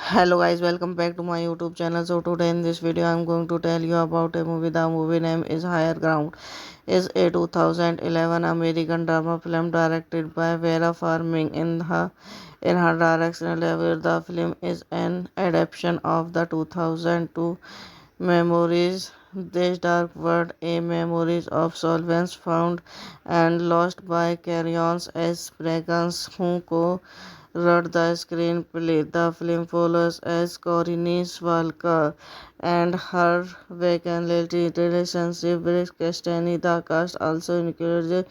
Hello guys, welcome back to my YouTube channel. So today in this video I'm going to tell you about a movie. The movie name is Higher Ground. Is a 2011 American drama film directed by Vera Farmiga. In her directional debut, the film is an adaptation of the 2002 Memories This Dark World, a memories of solvents found and lost by Carrion S. Braggins, who wrote the screenplay. The film follows as Corinne Walker and her vacant relationship with Castaney. The cast also includes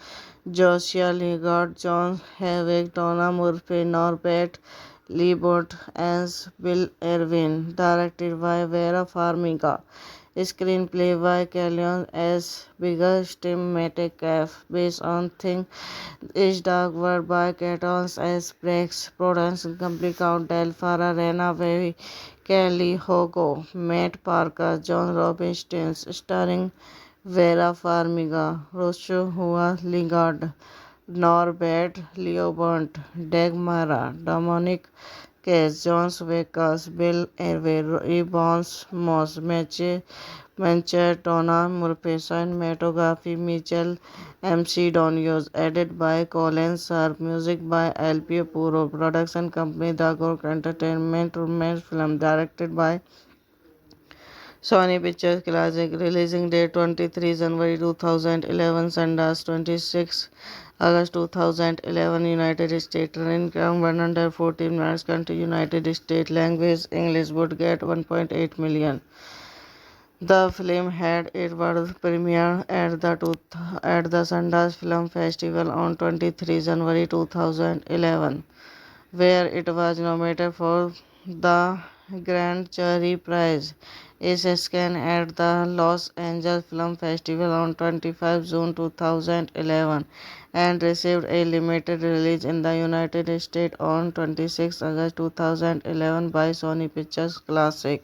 Joshua Lingard, John Havik, Donna Murphy, Norbert Liebert, and Bill Irwin. Directed by Vera Farmiga. Screenplay by Kellyanne S. Biggest Tim Metcalf, based on Think Is Dark World by Cartons S. Breaks, production company Count Del Farah, Rena Baby, Kelly Hogo, Matt Parker, John Robinson, starring Vera Farmiga, Joshua Lingard, Norbert Liebert, Dagmara, Dominic Case, John Wickers, Bill Irwin, Ebons Moss, Mancher, Donna Murphy, cinematography Mitchell MC Donios, edited by Colin Sharp, music by LP Puro, production company Dagor Entertainment, romance film directed by Sony Pictures Classic, releasing date 23 January 2011, Sundance 26 August 2011, United States, running time 114 minutes, country United States, language English, would get 1.8 million. The film had its world premiere at the Sundance Film Festival on 23 January 2011, where it was nominated for the Grand Jury Prize. It screened at the Los Angeles Film Festival on 25 June 2011 and received a limited release in the United States on 26 August 2011 by Sony Pictures Classic.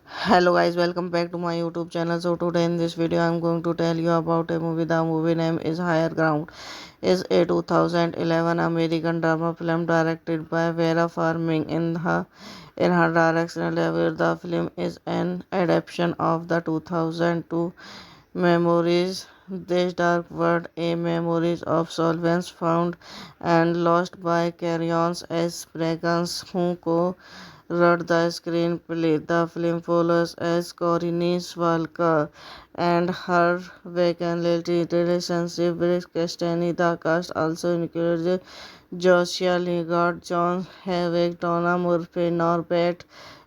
Hello guys, welcome back to my YouTube channel. So today in this video I'm going to tell you about a movie. The movie name is Higher Ground. Is a 2011 American drama film directed by Vera Farmiga. In her directional debut, the film is an adaptation of the 2002 Memories This Dark World, a memories of solvents found and lost by Carrion S. Braggins, who wrote the screenplay. The film follows as Corinne Walker and her vacant relationship with Castaney. The cast also includes Joshua Lingard, John Havik, Donna Murphy, Norbert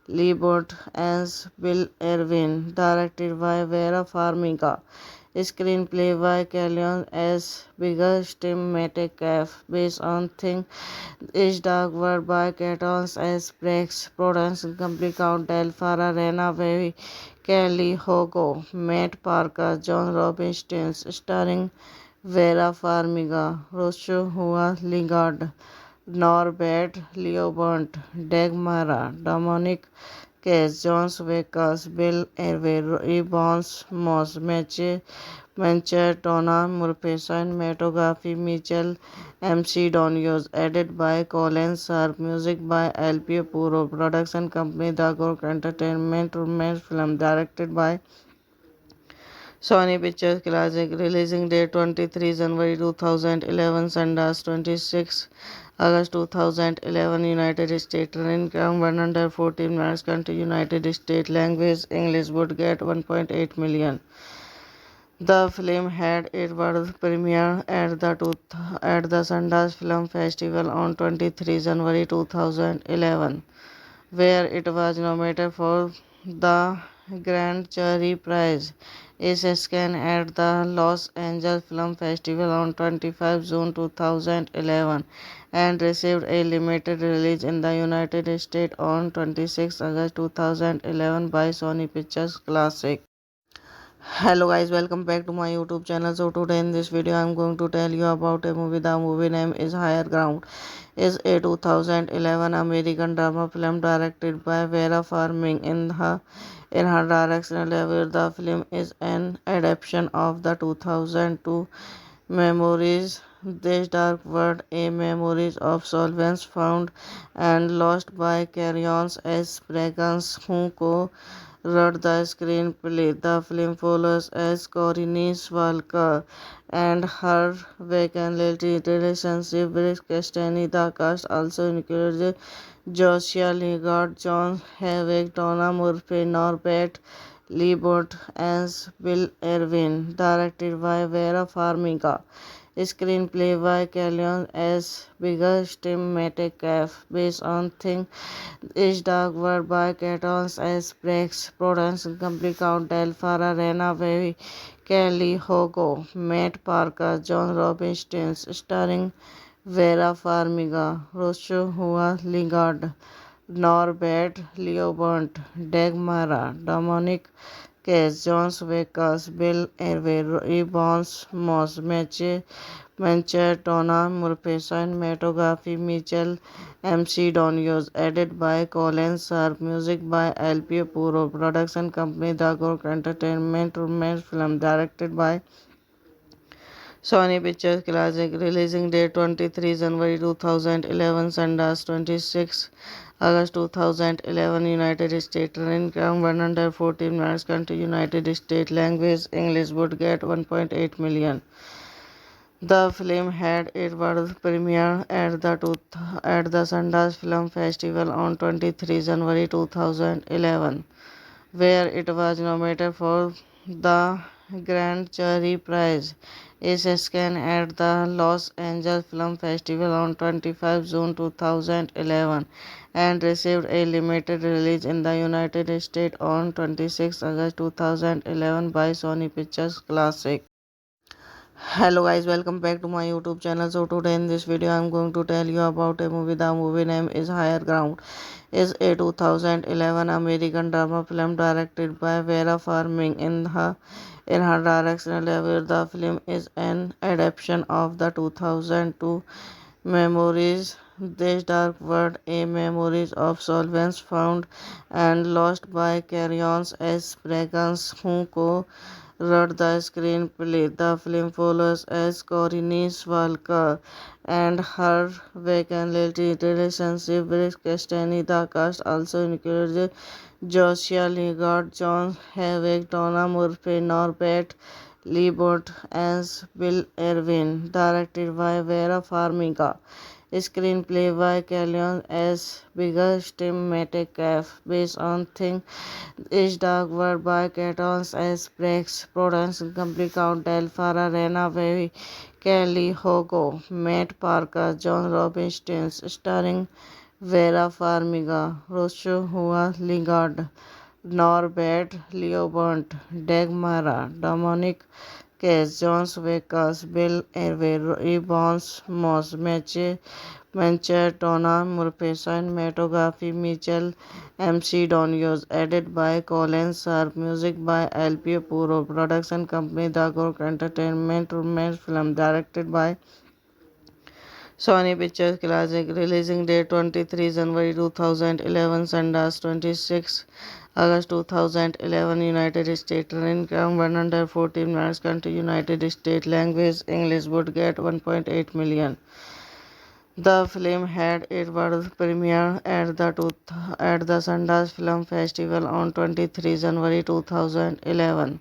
Liebert, and Bill Irwin. Directed by Vera Farmiga. Screenplay by Kellyanne S. Biggest Tim Metcalf, based on Think Is Dark World by Cartons S. Breaks, production company Count Del Farah, Rena Baby, Kelly Hogo, Matt Parker, John Robinson, starring Vera Farmiga, Roshua Lingard, Norbert Leobert, Dagmara, Dominic Case, John Vekas, Bill Hervé, Ebons Moss, Mancher, Tona, Murphy, cinematography, Mitchell, MC Donios, edited by Colin Sharp, music by LP Puro, production company Dagor Entertainment, romance film directed by Sony Pictures Classic, releasing date 23 January 2011, Sundance 26 August 2011, United States, running time 114 minutes, country United States, language English, would get 1.8 million. The film had its world premiere at the Sundance Film Festival on 23 January 2011, where it was nominated for the Grand Jury Prize. It screened at the Los Angeles Film Festival on 25 June 2011 and received a limited release in the United States on 26 August 2011 by Sony Pictures Classic. Hello guys, welcome back to my YouTube channel. So today in this video I am going to tell you about a movie. The movie name is Higher Ground. Is a 2011 American drama film directed by Vera Farmiga. In her directional debut, the film is an adaptation of the 2002 Memories This Dark World, a memories of solvents found and lost by Carrion S. Braggins, who wrote the screenplay. The film follows as Corinne Walker and her vacant relationship with Christine. The cast also includes Joshua Lingard, John Havik, Donna Murphy, Norbert Liebert, and Bill Irwin. Directed by Vera Farmiga. Screenplay by Kellyanne S. Bigger Metcalf, based on Think Is Dark World by Cartons S. Breaks, production company Count Del Farah, Rena Baby, Kelly Hogo, Matt Parker, John Robinson, starring Vera Farmiga, Roshua Lingard, Norbert Leobert, Dagmara, Dominic Case, John Vekas, Bill Hervé, Ebons Moss, Mancher, Tona, Murphy, cinematography, Mitchell, MC Donios, edited by Colin Sharp, music by LP Puro, production company Dagor Entertainment, romance film directed by Sony Pictures Classic, releasing date 23 January 2011, Sundance 26 August 2011, United States, running time 114 minutes, country United States, language English, would get 1.8 million. The film had its world premiere at the Sundance Film Festival on 23 January 2011, where it was nominated for the Grand Jury Prize. It screened at the Los Angeles Film Festival on 25 June 2011 and received a limited release in the United States on 26 August 2011 by Sony Pictures Classic. Hello guys, welcome back to my YouTube channel. So today in this video I am going to tell you about a movie. The movie name is Higher Ground. Is a 2011 American drama film directed by Vera Farmiga. In her directional debut, the film is an adaptation of the 2002 Memories This Dark World, a memories of solvents found and lost by Carrion S. Braggins, who wrote the screenplay. The film follows as Corinne Walker and her vacant relationship with Christine. The cast also includes Joshua Lingard, John Havik, Donna Murphy, Norbert Liebert, and Bill Irwin. Directed by Vera Farmiga. Screenplay by Kellyanne S. Bigger Metcalf, based on Think Is Dark World by Cartons S. Breaks, production company Count Del Farah, Rena Baby, Kelly Hogo, Matt Parker, John Robinson, starring Vera Farmiga, Roshua Lingard, Norbert Leobert, Dagmara, Dominic Case Jones Vekas, Bill Irvey, Bones Moss, Mancher, Tona, Murphy, cinematography Mitchell, MC Donios, edited by Colin Sharp, music by LP Puro, production company Dagor Entertainment, romance film directed by Sony Pictures Classic, releasing date 23 January 2011, Sundance 26 August 2011, United States, running time 114 minutes, country United States, language English, would get 1.8 million. The film had its world premiere at the Sundance Film Festival on 23 January 2011,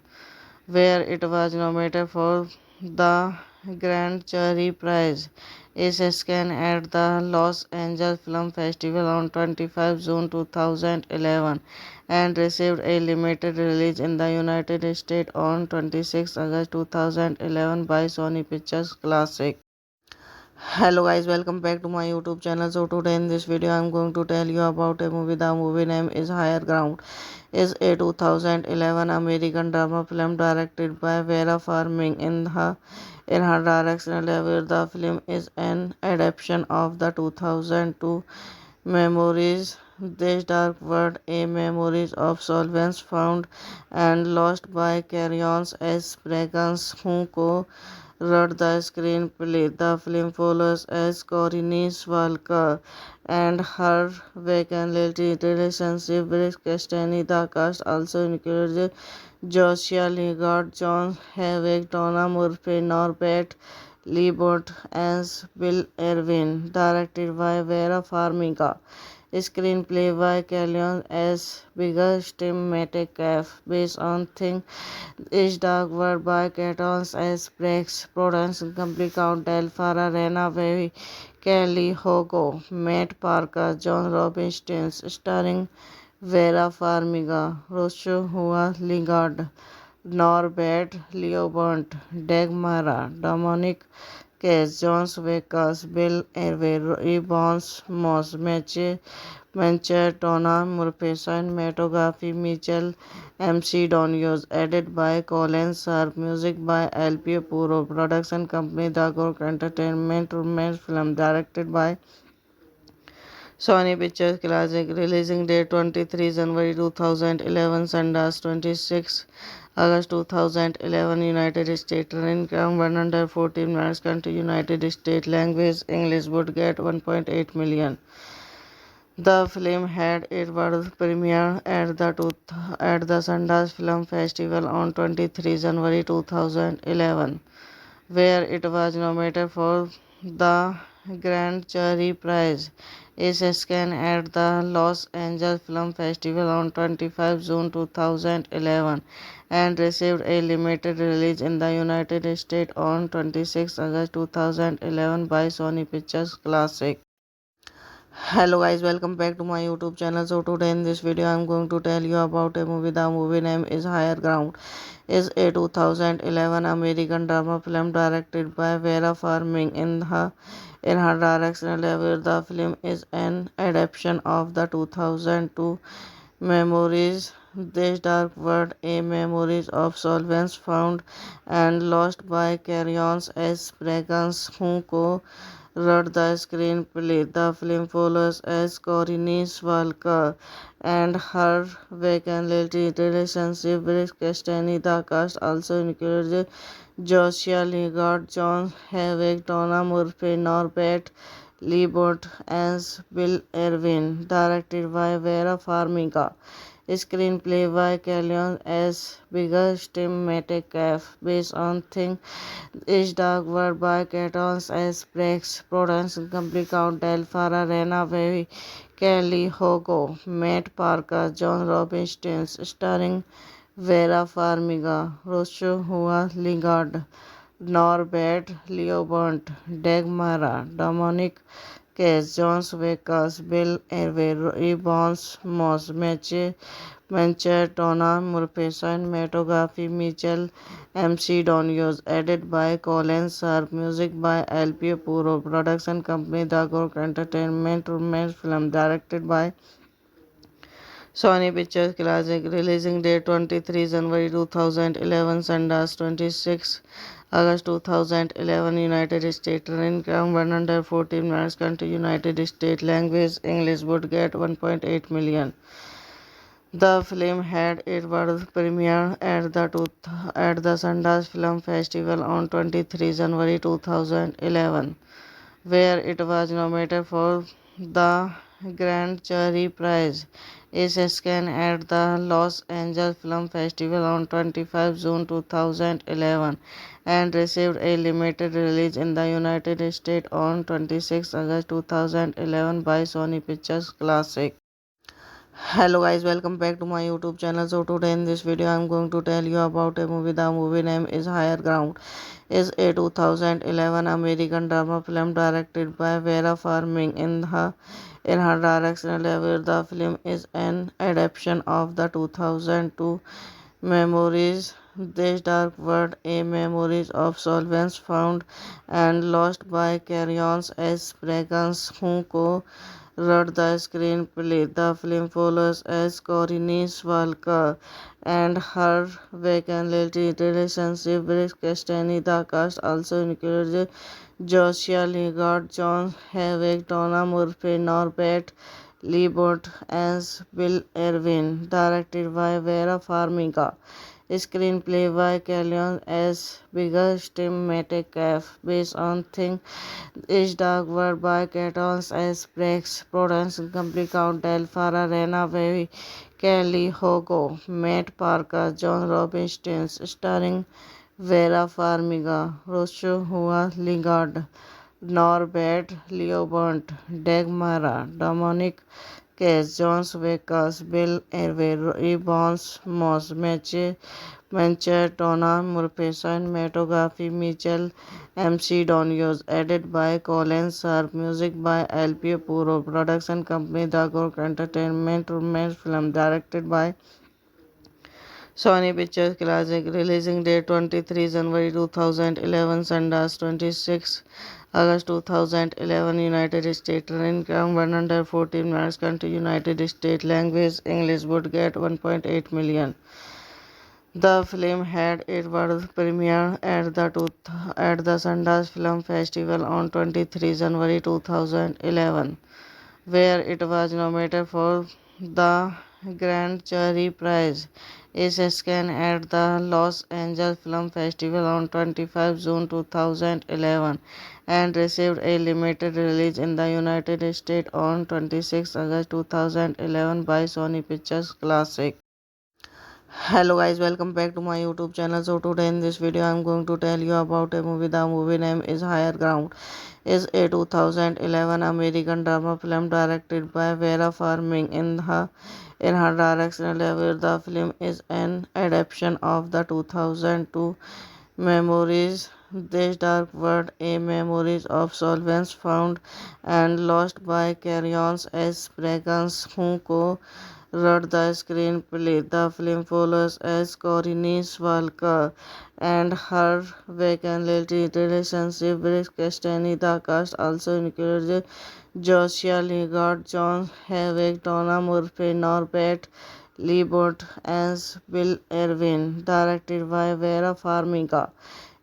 where it was nominated for the Grand Jury Prize. It screened at the Los Angeles Film Festival on 25 June 2011 and received a limited release in the United States on 26 August 2011 by Sony Pictures Classic. Hello guys, welcome back to my YouTube channel. So today in this video I'm going to tell you about a movie. The movie name is Higher Ground. Is a 2011 American drama film directed by Vera Farmiga. In her directorial debut, the film is an adaptation of the 2002 Memories This Dark World, a memories of solvents found and lost by Carrion S. Braggans, who wrote the screenplay. The film follows as Corinne Walker and her vacant relationship with Christine. The cast also includes Joshua Lingard, John Havik, Donna Murphy, Norbert Liebert, and Bill Irwin. Directed by Vera Farmiga. Screenplay by Kellyanne S. Bigger Metcalf, based on Think Is Dark World by Catons S. Breaks, production company Count Del Farah, Rena Baby, Kelly Hogo, Matt Parker, John Robinson, starring Vera Farmiga, Joshua Lingard, Norbert Liebert, Dagmara, Dominic Case, Jones Vekas, Bill Irvey, Bones Moss, Mancher, Tona, Murphy, cinematography Mitchell, MC Donios, edited by Colin Sharp, music by LP Puro, production company Dagor Entertainment, romance film directed by Sony Pictures Classic, releasing date 23 January 2011, Sundance 26 August 2011, United States, running time 114 minutes, country United States, language English, would get 1.8 million. The film had its world premiere at the Sundance Film Festival on 23 January 2011, where it was nominated for the Grand Jury Prize. It screened at the Los Angeles Film Festival on 25 June 2011 and received a limited release in the United States on 26 August 2011 by Sony Pictures Classic. Hello guys, welcome back to my YouTube channel. So today in this video I'm going to tell you about a movie. The movie name is Higher Ground. Is a 2011 American drama film directed by Vera Farmiga. In her directorial debut, the film is an adaptation of the 2002 Memories This Dark World, a memories of solvents found and lost by Carrion S. Braggans, who wrote the screenplay. The film follows as Corinne Walker and her vacant relationship with Christine. The cast also includes Joshua Lingard, John Havik, Donna Murphy, Norbert Liebert, and Bill Irwin. Directed by Vera Farmiga. Screenplay by Kellyanne S. Bigger Metcalf, based on Think Is Dark World by Catons S. Breaks, production company Count Del Farah, Rena Baby, Kelly Hogo, Matt Parker, John Robinson, starring Vera Farmiga, Joshua Lingard, Norbert Liebert, Dagmara, Dominic Case, Jones Vekas, Bill Irvey, Bones Moss, Mancher, Tona, Murphy, cinematography Mitchell, MC Donios, edited by Colin Sharp, music by LP Puro, production company Dagor Entertainment, romance film directed by Sony Pictures Classic, releasing date 23 January 2011, Sundance 26 August 2011, United States. Running time 114 minutes. Country United States. Language English. Budget 1.8 million. The film had its world premiere at the Sundance Film Festival on 23 January 2011, where it was nominated for the Grand Jury Prize. It screened at the Los Angeles Film Festival on 25 June 2011 and received a limited release in the United States on 26 August 2011 by Sony Pictures Classic. Hello guys, welcome back to my YouTube channel. So today in this video I'm going to tell you about a movie. The movie name is Higher Ground. Is a 2011 American drama film directed by Vera Farmiga. In her directional level, the film is an adaptation of the 2002 Memories This Dark World, a memories of solvents found and lost by Carrions S. Braggans, who wrote the screenplay. The film follows as Corinne Walker and her vacant relationship with Castani. The cast also includes Joshua Lingard, John Havik, Donna Murphy, Norbert Liebert, as Bill Irwin. Directed by Vera Farmiga. Screenplay by Kellyanne S. Biggest Metcalf, based on Think Is Dark World by Catons S. Breaks, production company Count Del Farah, Rena Baby, Kelly Hogo, Matt Parker, John Robinson, starring Vera Farmiga, Joshua Lingard, Norbert Liebert, Dagmara, Dominic Case, John Vekas, Bill Irwin, Bones Moss, Mancher, Donna Murphy, cinematography Mitchell MC Donios, edited by Colin Sharp, music by LP Puro, production company The Gork Entertainment, romance film directed by Sony Pictures Classic, releasing date 23 January 2011, Sundance 26 August 2011, United States. Running time 114 minutes. Country United States. Language English. Budget 1.8 million. The film had its world premiere at the, Sundance Film Festival on 23 January 2011, where it was nominated for the Grand Jury Prize. It screened at the Los Angeles Film Festival on 25 June 2011 and received a limited release in the United States on 26 August 2011 by Sony Pictures Classic. Hello guys, welcome back to my YouTube channel. So today in this video I'm going to tell you about a movie. The movie name is Higher Ground. Is a 2011 American drama film directed by Vera Farmiga. In her directional level, the film is an adaptation of the 2002 Memories This Dark World, a memories of solvents found and lost by Carrions S. Braggans, who wrote the screenplay. The film follows as Corinne Walker and her vacant relationship with Castani. The cast also includes Joshua Lingard, John Havik, Donna Murphy, Norbert Liebert, as Bill Irwin. Directed by Vera Farmiga.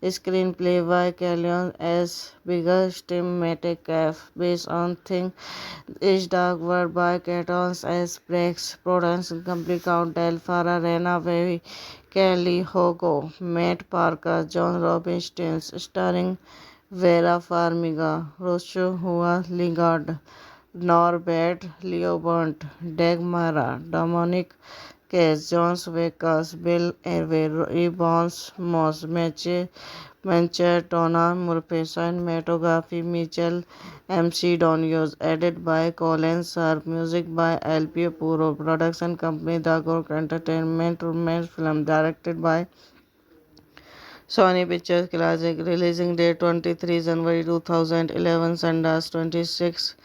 Screenplay by Kellyanne S. Biggest Metcalf, based on Think Is Dark World by Catons S. Breaks, production company Count Del Farah, Rena Baby, Kelly Hogo, Matt Parker, John Robinson, starring Vera Farmiga, Joshua Lingard, Norbert Liebert, Dagmara, Dominic Case, John Vekas, Bill Irwin, Bones Moss, Mancher, Donna Murphy, cinematography Mitchell MC Donios, edited by Colin Sharp, music by LP Puro, production company The Gork Entertainment, romance film directed by Sony Pictures Classic, releasing date 23 January 2011, Sundance 26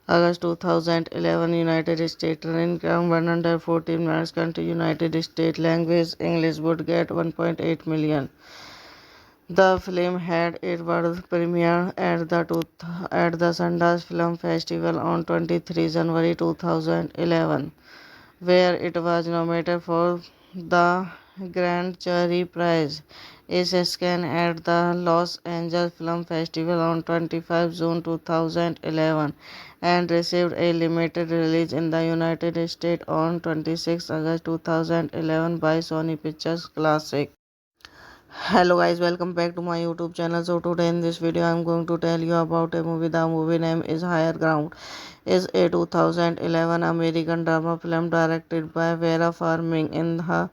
August 2011, United States. Running time 114 minutes. Country United States. Language English. Budget 1.8 million. The film had its world premiere at the Sundance Film Festival on 23 January 2011, where it was nominated for the Grand Jury Prize. Is Scan at the Los Angeles Film Festival on 25 June 2011 and received a limited release in the United States on 26 August 2011 by Sony Pictures Classic. Hello guys, welcome back to my YouTube channel. So today in this video I'm going to tell you about a movie. The movie name is Higher Ground. Is a 2011 American drama film directed by Vera Farmiga.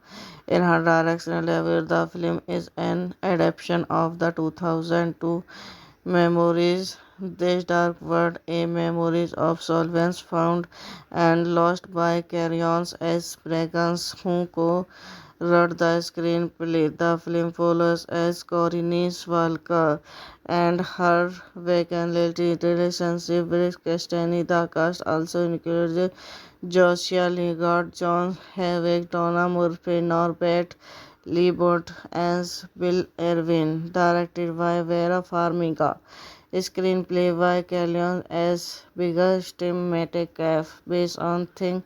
In her directional level, the film is an adaptation of the 2002 Memories This Dark World, a memories of solvents found and lost by Carrion S. Braggins, who wrote the screenplay. The film follows as Corinne Walker and her vacant relationship with Castaney. The cast also includes Joshua Lingard, John Havik, Donna Murphy, Norbert Liebert, and Bill Irwin. Directed by Vera Farmiga. Screenplay by Kellyanne S. Biggest Metcalf, based on Think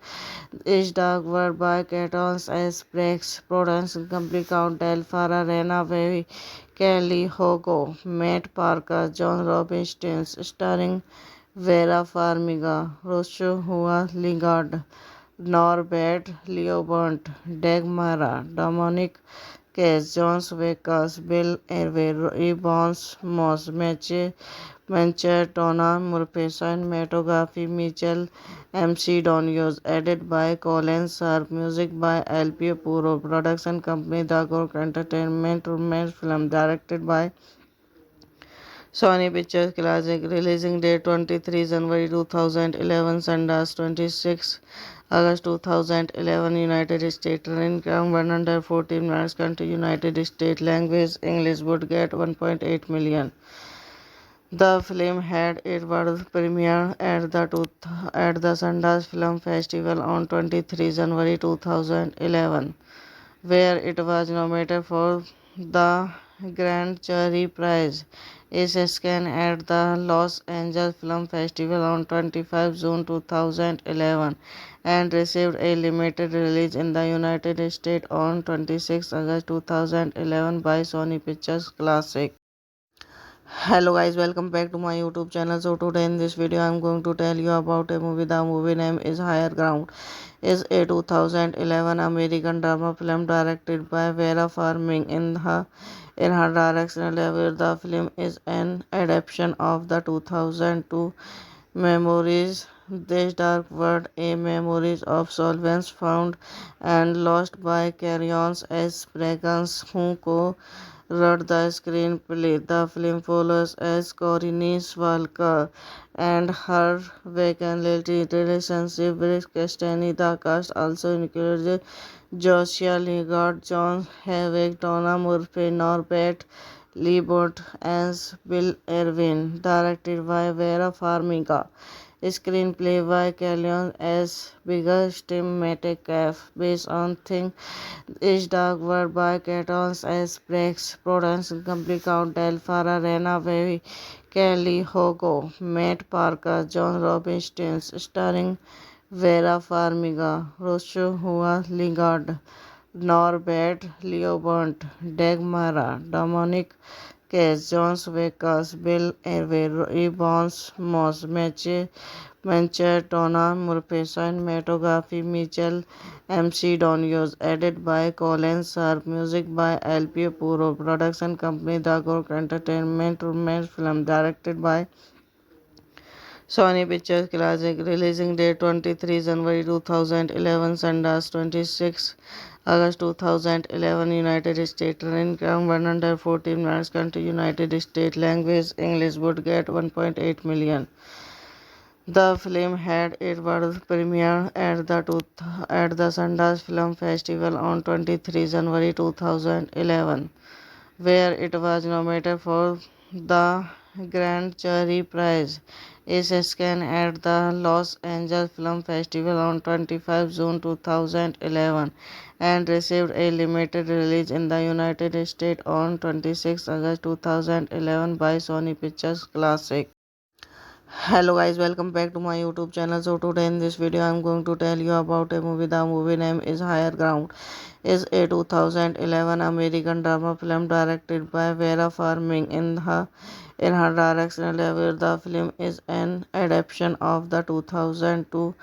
Is Dark World by Cartons S. Breaks, Production Company Count Del Farah, Rena Baby, Kelly Hogo, Matt Parker, John Robinson, starring Vera Farmiga, Joshua Lingard, Norbert Liebert, Dagmara, Dominic Case, John Wickers, Bill Irwin, Ebons Moss, Mancher, Donna Murphy, cinematography Mitchell MC Donios, edited by Colin Sharp, music by LP Puro, production company The Gork Entertainment, romance film directed by Sony Pictures Classic, releasing date 23 January 2011, Sundance 26 August 2011, United States, running time 114 minutes, country United States, language English, would get 1.8 million. The film had its world premiere at the Sundance Film Festival on 23 January 2011, where it was nominated for the Grand Jury Prize. Is Scan at the Los Angeles Film Festival on 25 June 2011 and received a limited release in the United States on 26 August 2011 by Sony Pictures Classic. Hello guys, welcome back to my YouTube channel. So today in this video I'm going to tell you about a movie. The movie name is Higher Ground. Is a 2011 American drama film directed by Vera Farmiga. In her directional level, the film is an adaptation of the 2002 Memories This Dark World, a memories of solvents found and lost by Carrion S. Braggins, who wrote the screenplay. The film follows as Corinne Walker and her vacant relationship with Castaney. The cast also includes Joshua Lingard, John Havik, Donna Murphy, Norbert Liebert, and Bill Irwin. Directed by Vera Farmiga. Screenplay by Kellyanne S. Biggest Metcalf, based on Think Is Dark World by Cartons S. Breaks, Production Company Count Del Farah, Rena Baby, Kelly Hogo, Matt Parker, John Robinson, starring Vera Farmiga, Joshua Lingard, Norbert Liebert, Dagmara, Dominic Case, John Wickers, Bill Irwin, Ebons Moss, Mancher, Donna Murphy, cinematography Mitchell MC Donios, edited by Colin Sharp, music by LP Puro, production company The Gork Entertainment, romance film directed by Sony Pictures Classic, releasing date 23 January 2011, Sundance 26 August 2011, United States, running time 114 minutes, country United States, language English, would get 1.8 million. The film had its world premiere at the Sundance Film Festival on 23 January 2011, where it was nominated for the Grand Jury Prize. Is Scan at the Los Angeles Film Festival on 25 June 2011 and received a limited release in the United States on 26 August 2011 by Sony Pictures Classic. Hello guys, welcome back to my YouTube channel. So today in this video I'm going to tell you about a movie. The movie name is Higher Ground. Is a 2011 American drama film directed by Vera Farmiga. In her directional level, the film is an adaptation of the 2002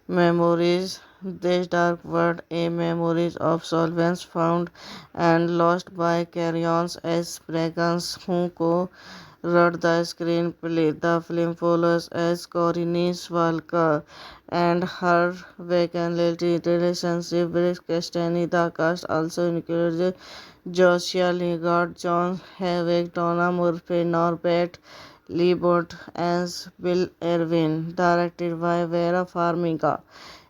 Memories This Dark World, a memories of solvents found and lost by Carrion S. Braggans, who wrote the screenplay. The film follows as Corinne Walker and her vacant relationship with Christine. The cast also includes Joshua Lingard, John Havik, Donna Murphy, Norbert Liebert, and Bill Irwin. Directed by Vera Farmiga.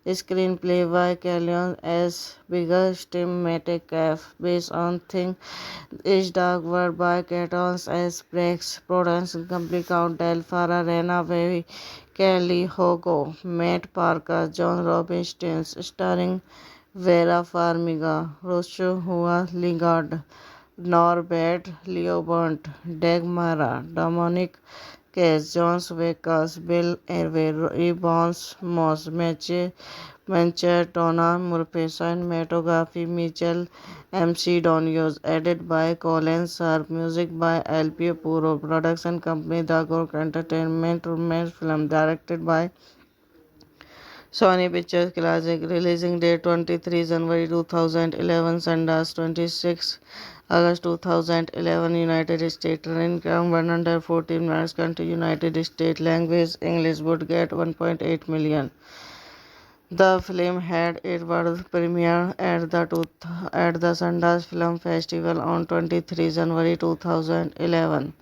Screenplay by Kellyanne S. Bigger Metcalf, based on Think Is Dark World by Catons S. Breaks, production company Count Del Farah, Rena Baby, Kelly Hogo, Matt Parker, John Robinson, starring Vera Farmiga, Joshua Lingard, Norbert Liebert, Dagmara, Dominic Case, John Wickers, Bill Irwin, Bones Moss, Mancher, Tona, Murphy, cinematography, Mitchell, MC Donios, edited by Colin Sharp, music by LP Puro, production company The Gork Entertainment, romance film directed by Sony Pictures Classic, releasing date 23 January 2011, Sundance 26 August 2011, United States, running time 114 minutes, country United States, language English, would get 1.8 million. The film had its world premiere at the Sundance Film Festival on 23 January 2011,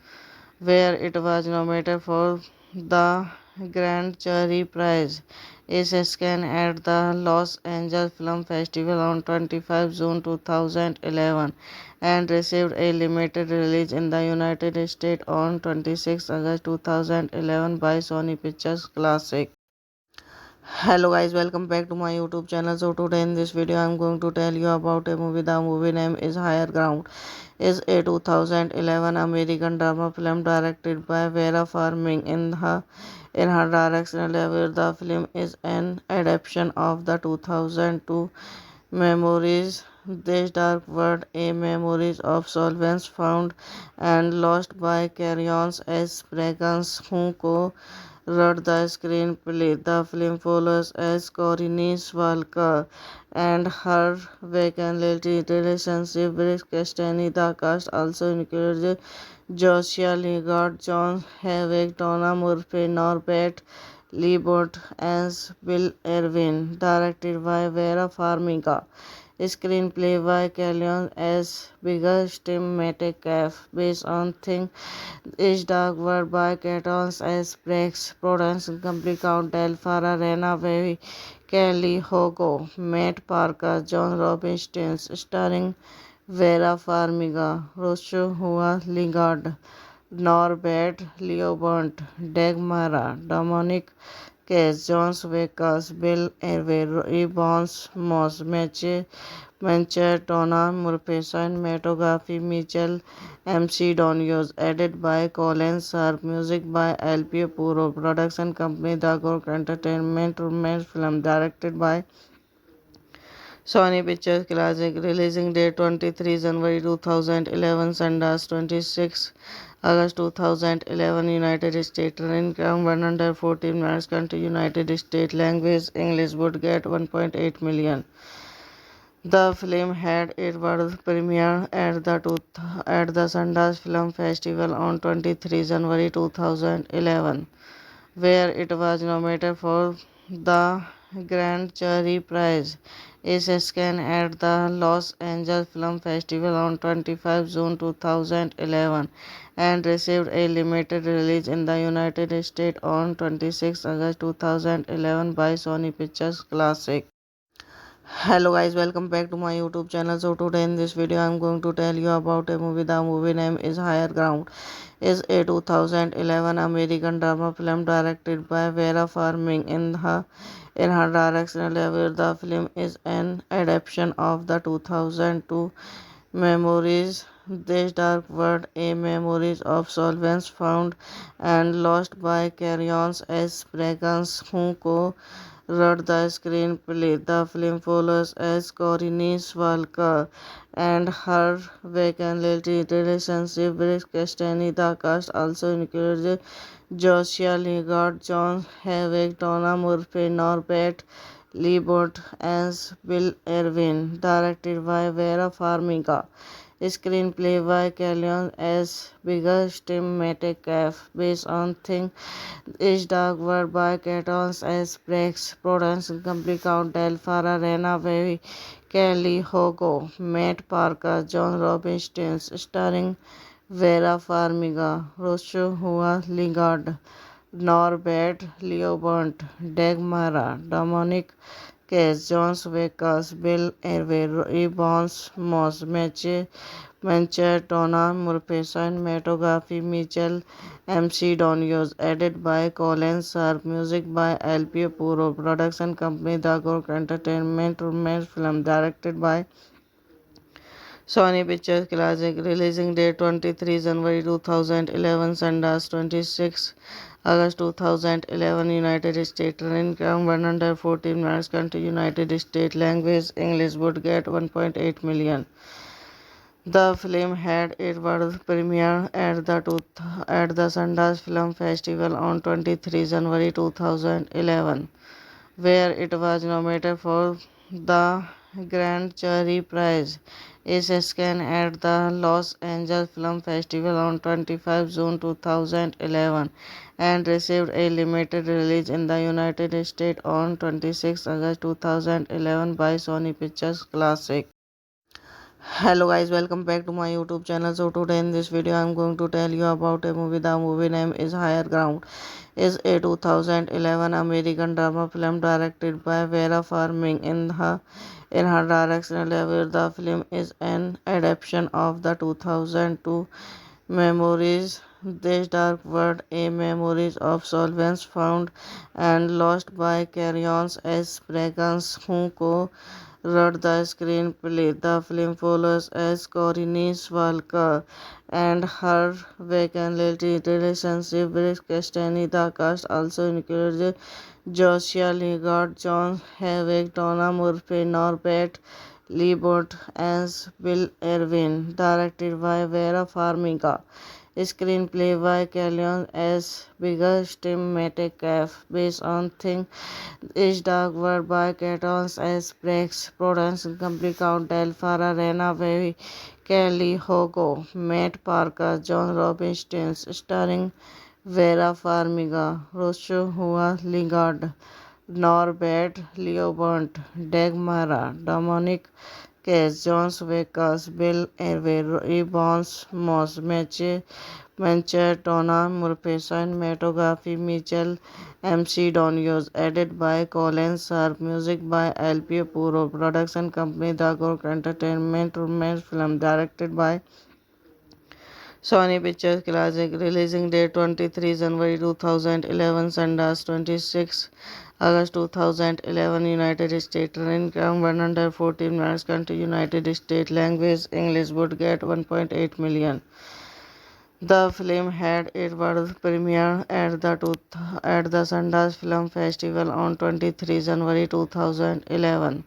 where it was nominated for the Grand Jury Prize. It screened at the Los Angeles Film Festival on 25 June 2011 and received a limited release in the United States on 26 August 2011 by Sony Pictures Classic. Hello guys, welcome back to my YouTube channel. So today in this video I'm going to tell you about a movie. The movie name is Higher Ground. Is a 2011 American drama film directed by Vera Farmiga. In her directional level, the film is an adaptation of the 2002 Memories This Dark World, a memories of solvents found and lost by Carrion S. Braggans, who wrote the screenplay. The film follows as Corinne Walker and her vacant relationship with Christine. The cast also includes Joshua Lingard, John Havik, Donna Murphy, Norbert Liebert, and Bill Irwin. Directed by Vera Farmiga. Screenplay by Kellyanne S. Bigger Metcalf, based on Think Is Dark World by Catons S. Breaks, production company Count Del Farah, Rena Baby, Kelly Hogo, Matt Parker, John Robinson, starring Vera Farmiga, Joshua Lingard, Norbert Liebert, Dagmara, Dominic Case, John Wickers, Bill Irwin, Bones Moss, Mancher, Tona, Murphy, cinematography, Mitchell, MC Donios, edited by Colin Sharp, music by LP Puro, production company The Gork Entertainment, romance film directed by Sony Pictures Classic, releasing date 23 January 2011, Sundance 26 August 2011, United States, running time 114 minutes, country United States, language English, would get 1.8 million. The film had its world premiere at the Sundance Film Festival on 23 January 2011, where it was nominated for the Grand Jury Prize. It screened at the Los Angeles Film Festival on 25 June 2011 and received a limited release in the United States on 26 August 2011 by Sony Pictures Classic. Hello guys, welcome back to my YouTube channel. So today in this video I'm going to tell you about a movie. The movie name is Higher Ground. Is a 2011 American drama film directed by Vera Farmiga. In her directional level, the film is an adaptation of the 2002 Memories This Dark World, A Memories of Solvents Found and Lost by Carrions S. Braggans, who co-wrote the screenplay. The film follows as Corinne Walker and her vacant relationship with Castani. The cast also includes Joshua Lingard, John Havik, Donna Murphy, Norbert Liebert as Bill Irwin, directed by Vera Farmiga. Screenplay by Callion S. Biggest Metcalf, based on Think Is Dark World by Catons S. Brex, production company Count Del Farah, Rena Baby, Kelly Hogo, Matt Parker, John Robinson, starring Vera Farmiga, Joshua Lingard, Norbert Liebert, Dagmara, Dominic Case, Jones Vekas, Bill Irwin, Bones Moss, Mancher, Donna Murphy, cinematography Mitchell MC Donios, edited by Colin Sharp, music by LP Puro, production company The Gork Entertainment, romance film directed by Sony Pictures Classic, releasing date 23 January 2011, Sundance 26 August 2011, United States, running time 114 minutes, country United States, language English, would get 1.8 million. The film had its world premiere at the Sundance Film Festival on 23 January 2011, where it was nominated for the Grand Jury Prize. It screened at the Los Angeles Film Festival on 25 June 2011 and received a limited release in the United States on 26 August 2011 by Sony Pictures Classic. Hello guys, welcome back to my YouTube channel. So today in this video I'm going to tell you about a movie. The movie name is Higher Ground. Is a 2011 American drama film directed by Vera Farmiga. In her directorial debut, the film is an adaptation of the 2002 Memories This Dark World, A Memories of Solvents Found and Lost by Carrions S. Braggans, who wrote the screenplay. The film follows as Corinne Walker and her vacant relationship with Castani. The cast also includes Joshua Lingard, John Havik, Donna Murphy, Norbert Liebert as Bill Irwin, directed by Vera Farmiga. Screenplay by Callion S. Biggest Metcalf, based on Think Is Dark World by Catons S. Brex, production company Count Del Farah, Rena Baby, Kelly Hogo, Matt Parker, John Robinson, starring Vera Farmiga, Joshua Lingard, Norbert Liebert, Dagmara, Dominic Case, Jones Vekas, Bill Irwin, Bones Moss, Mancher, Donna Murphy, cinematography Mitchell MC Donios, edited by Colin Sharp, music by LP Puro, production company The Gork Entertainment, romance film directed by Sony Pictures Classic, releasing date 23 January 2011, Sundance 26 August 2011, United States, running time 114 minutes, country United States, language English, would get 1.8 million. The film had its world premiere at the Sundance Film Festival on 23 January 2011,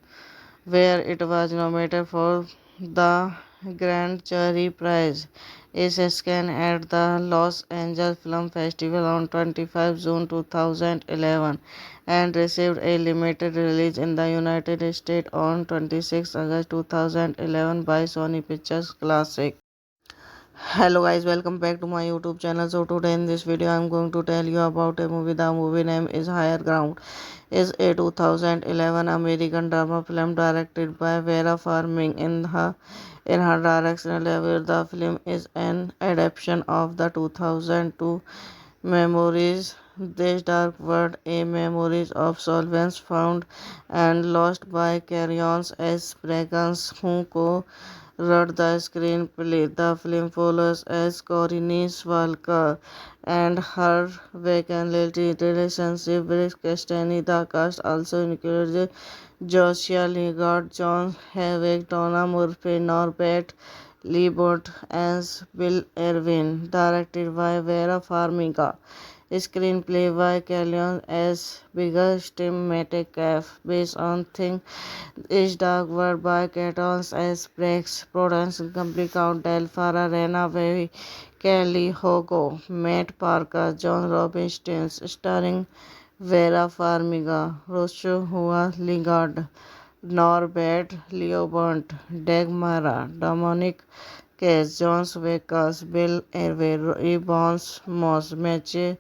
where it was nominated for the Grand Jury Prize. It screened at the Los Angeles Film Festival on 25 June 2011 and received a limited release in the United States on 26 August 2011 by Sony Pictures Classic. Hello guys, welcome back to my YouTube channel. So today in this video I'm going to tell you about a movie. The movie name is Higher Ground. Is a 2011 American drama film directed by Vera Farmiga. In her directorial debut, the film is an adaptation of the 2002 Memories This Dark World, A Memories of Solvents Found and Lost by Carrions S. Braggans, who wrote the screenplay. The film follows as Corinne Walker and her vacant relationship with Castani. The cast also includes Joshua Lingard, John Havik, Donna Murphy, Norbert Lee Bott as Bill Irwin, directed by Vera Farmiga. Screenplay by Kellyanne S. Bigger Tim Metcalf, based on Think Is Dark World by Catons S. Brex, production company Count Farah, Rena Baby, Kelly Hogo, Matt Parker, John Robinson, starring Vera Farmiga, Rocio Hua Lingard, Norbert Leobert, Dagmara, Dominic Case, John Vekas, Bill Hervey, Bones Moss, Mancher,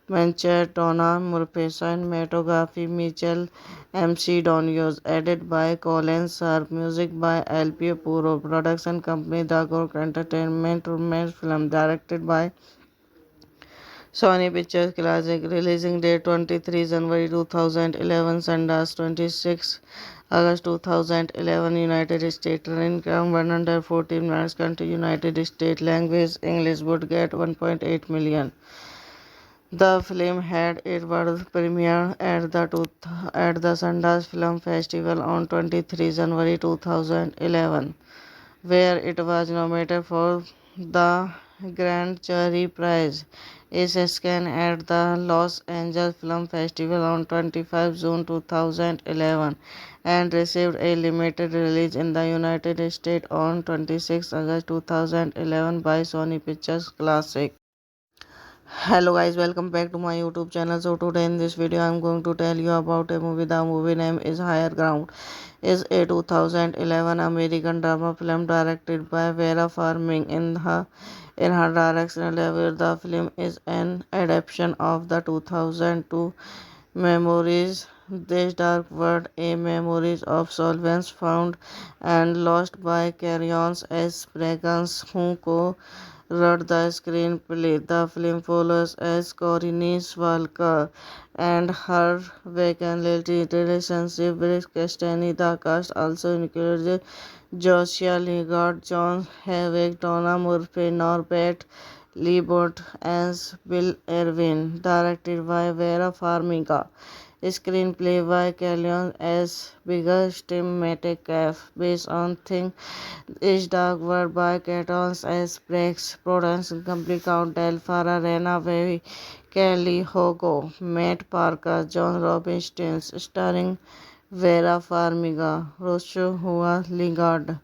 Tona Murphy, cinematography Mitchell MC Donios, edited by Colin Sharp, music by LP Puro, production company Dagor Entertainment, romance film directed by Sony Pictures Classic, releasing date 23 January 2011, Sundance 26 August 2011, United States, running time 114 minutes, country United States, language English, would get 1.8 million. The film had its world premiere at the Sundance Film Festival on 23 January 2011, where it was nominated for the Grand Jury Prize. It screened at the Los Angeles Film Festival on 25 June 2011 and received a limited release in the United States on 26 August 2011 by Sony Pictures Classic. Hello guys, welcome back to my YouTube channel. So today in this video I'm going to tell you about a movie. The movie name is Higher Ground. Is a 2011 American drama film directed by Vera Farmiga. In her directorial debut, the film is an adaptation of the 2002 Memories This Dark World, a memories of solvents found and lost by Carrion S. Fragrance, who wrote the screenplay. The film follows as Corinne Walker and her vacant relationship with Castani. The cast also includes Joshua Lingard, John Havik, Donna Murphy, Norbert Leibert as Bill Irwin, directed by Vera Farmiga. Screenplay by Kellyanne S. Bigger Tim Metcalf, based on Think Is Dark World by Catons S. Brex, production company Count Farah, Rena Baby, Kelly Hogo, Matt Parker, John Robinson, starring Vera Farmiga, Rocio Hua Lingard,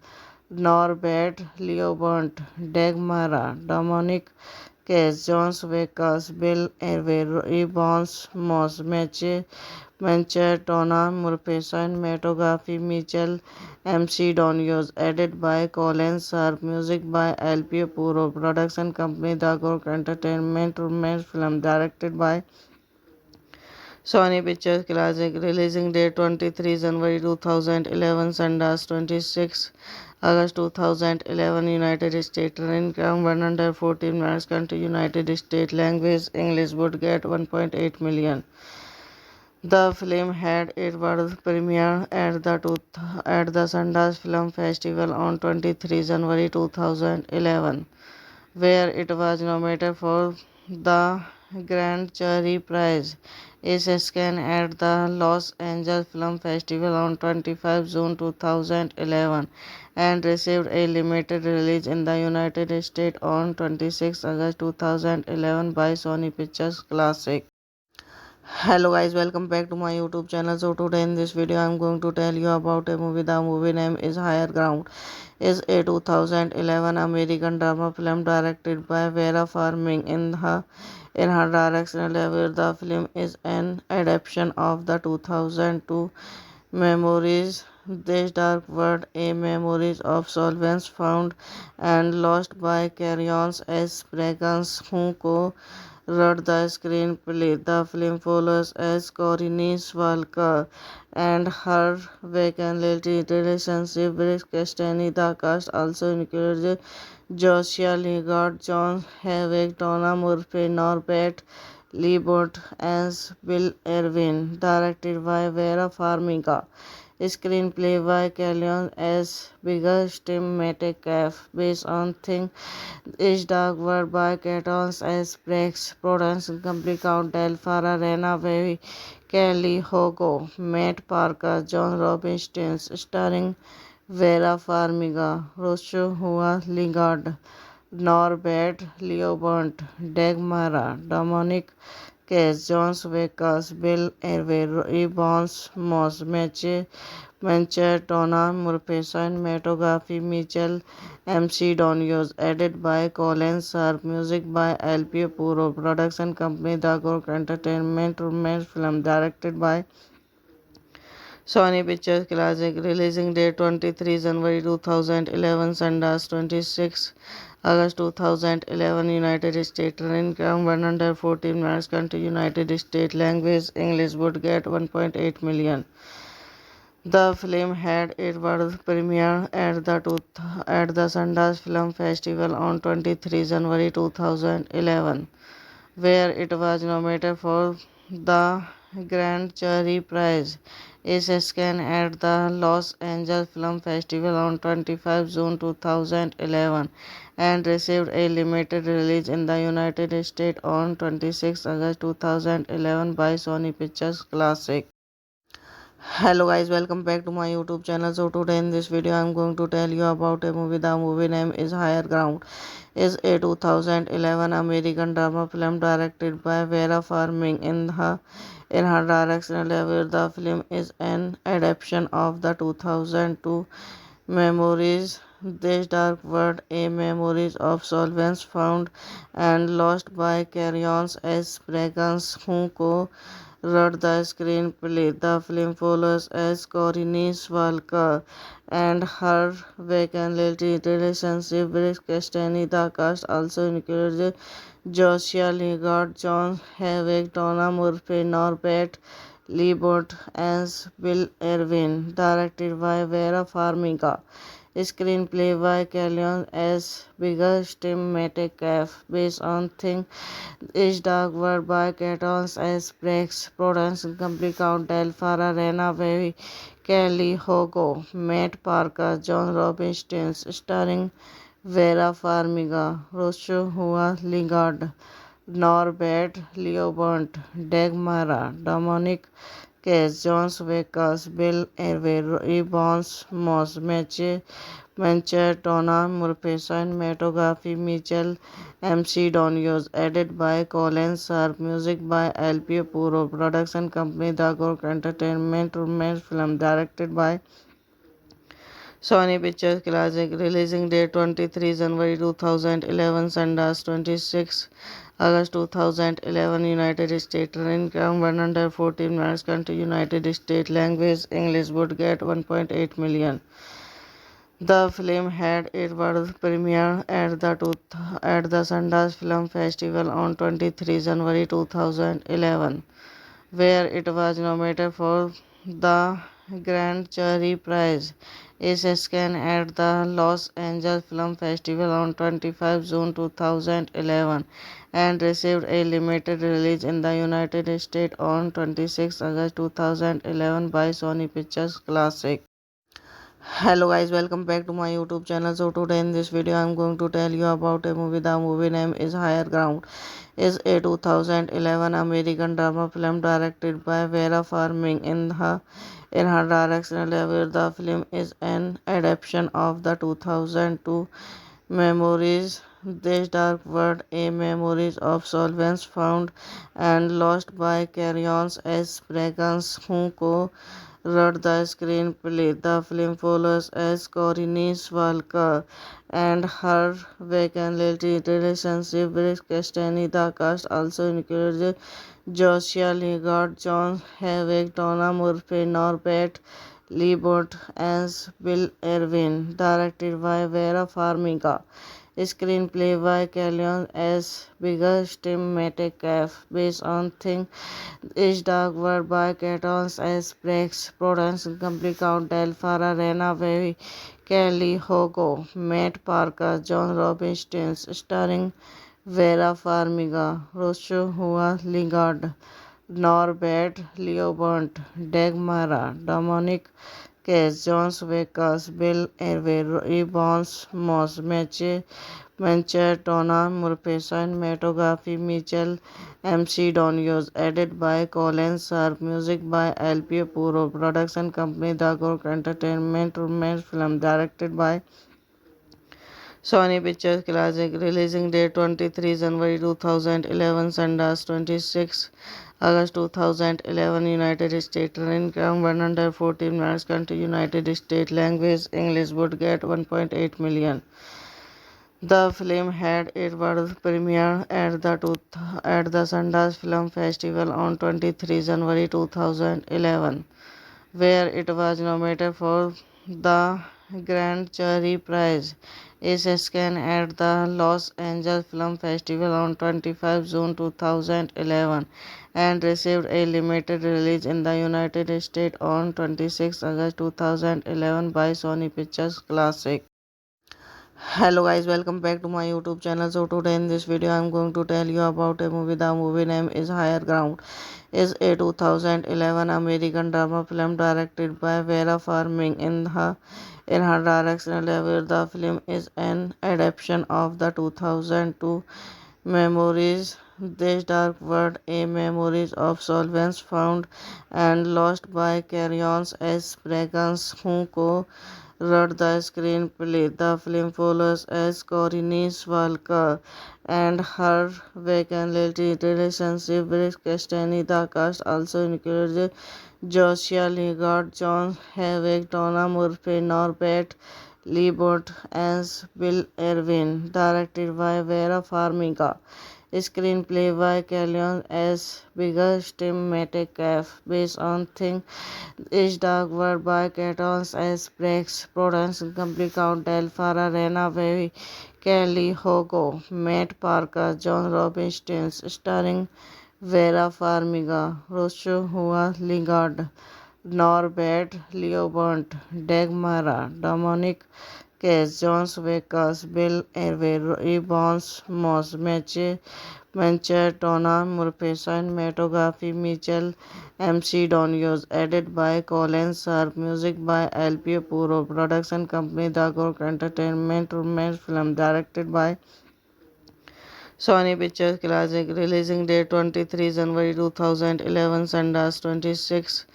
Norbert Leobert, Dagmara, Dominic Case, John Vekas, Bill Hervey, Bones Moss, Mancher, Tona Murphy, cinematography Mitchell MC Donios, edited by Colin Sharp, music by LP Puro, production company Dagor Entertainment, romance film directed by Sony Pictures Classic, releasing date 23 January 2011, Sundance 26 August 2011, United States, running time 114 minutes, country United States, language English, would get 1.8 million. The film had its world premiere at the Sundance Film Festival on 23 January 2011, where it was nominated for the Grand Jury Prize. It screened at the Los Angeles Film Festival on 25 June 2011 and received a limited release in the United States on 26 August 2011 by Sony Pictures Classic. Hello guys, welcome back to my YouTube channel. So today in this video I'm going to tell you about a movie. The movie name is Higher Ground. Is a 2011 American drama film directed by Vera Farmiga. In her directorial debut, the film is an adaptation of the 2002 Memories This Dark World, a memories of solvents found and lost by Carrion S. Fragrance, who wrote the screenplay. The film follows as Corinne Walker and her vacant relationship with Castani. The cast also includes Joshua Lingard, John Havik, Donna Murphy, Norbert Leibert as Bill Irwin, directed by Vera Farmiga. Screenplay by Kellyanne S. Bigger Tim Metcalf, based on Think Is Dark World by Catons S. Brex, production company Count Farah, Rena Baby, Kelly Hogo, Matt Parker, John Robinson, starring Vera Farmiga, Rocio Lingard, Norbert Leobert, Dagmara, Dominic Case, Jones Vekas, Bill Hervé, Ebons Moss, Mencher, Tona, Murphy, cinematography, Mitchell, MC Donios, edited by Colin Sharp, music by LP Puro, production company Dagor Entertainment, romance film directed by Sony Pictures Classic, releasing date 23 January 2011, Sundance 26 August 2011, United States, running time 114 minutes, country United States, language English, would get 1.8 million. The film had its world premiere at the Sundance Film Festival on 23 January 2011, where it was nominated for the Grand Jury Prize. It screened at the Los Angeles Film Festival on 25 June 2011 and received a limited release in the United States on 26 August 2011 by Sony Pictures Classic. Hello guys, welcome back to my YouTube channel. So today in this video I'm going to tell you about a movie. The movie name is Higher Ground. Is a 2011 American drama film directed by Vera Farmiga. In her directorial debut, the film is an adaptation of the 2002 Memories. This Dark World, a memories of solvents found and lost by Carrions S. Braggans, who wrote the screenplay. The film follows as Corinne Walker and her vacant relationship with Christine. The cast also includes Joshua Lingard, John Havik, Donna Murphy, Norbert Liebert, and Bill Irwin. Directed by Vera Farmiga. Screenplay by Kellyanne S. Biggest Metcalf, based on Think Is Dark World by Catons S. Breaks, production company Count Delphara, Rena Baby, Kelly Hogo, Matt Parker, John Robinson, starring Vera Farmiga, Rocio Lingard, Norbert Leobert, Dagmara, Dominic Case, Jones Vekas, Bill Hervé, Ebons Moss, Mencher, Tona, Murphy, cinematography, Mitchell, MC Donios, edited by Colin Sharp, music by LP Puro, production company Dagor Entertainment, romance film directed by Sony Pictures Classic, releasing date 23 January 2011, Sundance 26 August 2011, United States, running time 114 minutes, country United States, language English, would get 1.8 million. The film had its world premiere at the Sundance Film Festival on 23 January 2011, where it was nominated for the Grand Jury Prize. It screened at the Los Angeles Film Festival on 25 June 2011 and received a limited release in the United States on 26 August 2011 by Sony Pictures Classic. Hello guys, welcome back to my YouTube channel. So today in this video I'm going to tell you about a movie. The movie name is Higher Ground. Is a 2011 American drama film directed by Vera Farmiga. In her directorial debut, the film is an adaptation of the 2002 Memories. This Dark World, a memories of solvents found and lost by Carrions S. Braggans, who wrote the screenplay. The film follows as Corinne Walker and her vacant relationship with Christine. The cast also includes Joshua Lingard, John Havik, Donna Murphy, Norbert Liebert, and Bill Irwin. Directed by Vera Farmiga. Screenplay by Kellyanne S. Biggest Metcalf, based on Think Is Dark World by Catons S. Breaks, production company Count Delphara, Rena Baby, Kelly Hogo, Matt Parker, John Robinson, starring Vera Farmiga, Rocio Lingard, Norbert Leobert, Dagmara, Dominic Case Jones Vekas, Bill Irvey, Bones Moss, Mancher, Tona, Murpesa, Cinematography, Mitchell, MC Donios, edited by Colin Sharp, music by LP Puro, production company Dagor Entertainment, romance film directed by Sony Pictures Classic, releasing date 23 January 2011, Sundance 26 August 2011, United States, running time 114 minutes, country United States, language English, would get 1.8 million. The film had its world premiere at the Sundance Film Festival on 23 January 2011, where it was nominated for the Grand Jury Prize. It screened at the Los Angeles Film Festival on 25 June 2011 and received a limited release in the United States on 26 August 2011 by Sony Pictures Classic. Hello guys, welcome back to my YouTube channel. So today in this video I'm going to tell you about a movie. The movie name is Higher Ground. Is a 2011 American drama film directed by Vera Farmiga. In her directional debut, the film is an adaptation of the 2002 Memories This Dark World, a memories of solvents found and lost by Carrion S. Braggans, who wrote the screenplay. The film follows as Corinne Walker and her vacant relationship with Castaney. The cast also includes Joshua Lingard, John Havik, Donna Murphy, Norbert Liebert, and Bill Irwin. Directed by Vera Farmiga. Screenplay by Kellyanne S. Biggest Metcalf, based on Think Is Dark World by Catons S. Breaks, production company Count Del Farah, Rena Baby, Kelly Hogo, Matt Parker, John Robinson, starring Vera Farmiga, Joshua Lingard, Norbert Liebert, Dagmara, Dominic Case, Jones Vekas, Bill Irvey, Bones Moss, Mancher, Tona, Murpesa, Cinematography, Mitchell, MC Donios, edited by Colin Sharp, music by LP Puro, production company Dagor Entertainment, romance film directed by Sony Pictures Classic, releasing date 23 January 2011, Sundance 26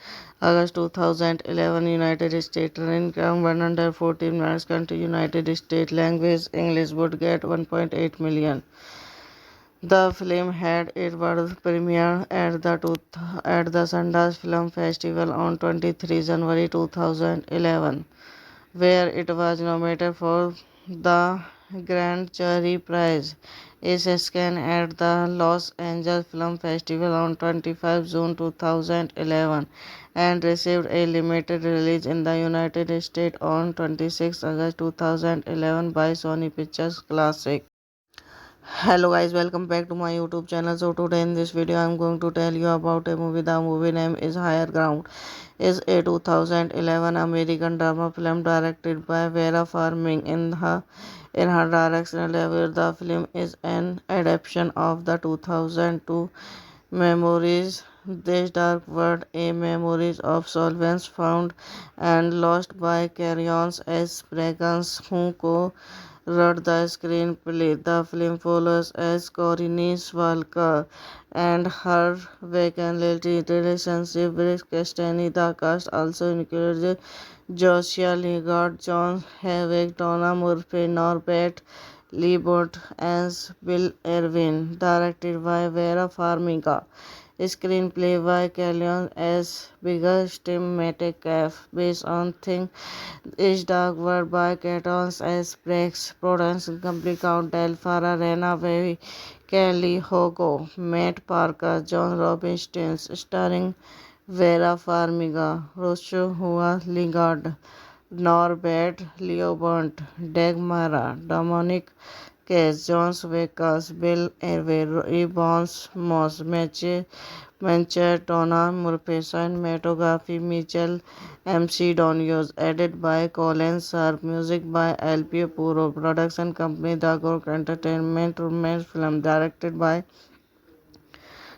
August 2011, United States, running time 114 minutes, country United States, language English, would get 1.8 million. The film had its world premiere at the Sundance Film Festival on 23 January 2011, where it was nominated for the Grand Jury Prize. It screened at the Los Angeles Film Festival on 25 June 2011 and received a limited release in the United States on 26 August 2011 by Sony Pictures Classic. Hello guys, welcome back to my YouTube channel. So today in this video I'm going to tell you about a movie. The movie name is Higher Ground. Is a 2011 American drama film directed by Vera Farmiga. In her directional debut, the film is an adaptation of the 2002 Memories This Dark World, a memories of solvents found and lost by Carrion S. Braggans, who wrote the screenplay. The film follows as Corinne Walker and her vacant relationship with Castaney. The cast also includes Joshua Lingard, John Havik, Donna Murphy, Norbert Liebert, and Bill Irwin. Directed by Vera Farmiga. Screenplay by Kellyanne S. Biggest Metcalf, based on Think Is Dark World by Catons S. Breaks, production company Count Del Farah, Rena Baby, Kelly Hogo, Matt Parker, John Robinson, starring Vera Farmiga, Joshua Lingard, Norbert Liebert, Dagmara, Dominic Case, Jones Vekas, Bill Irvey, Bones Moss, Mancher, Tona, Murpesa, Cinematography, Mitchell, MC Donios, edited by Colin Sharp, music by LP Puro, production company Dagor Entertainment, romance film directed by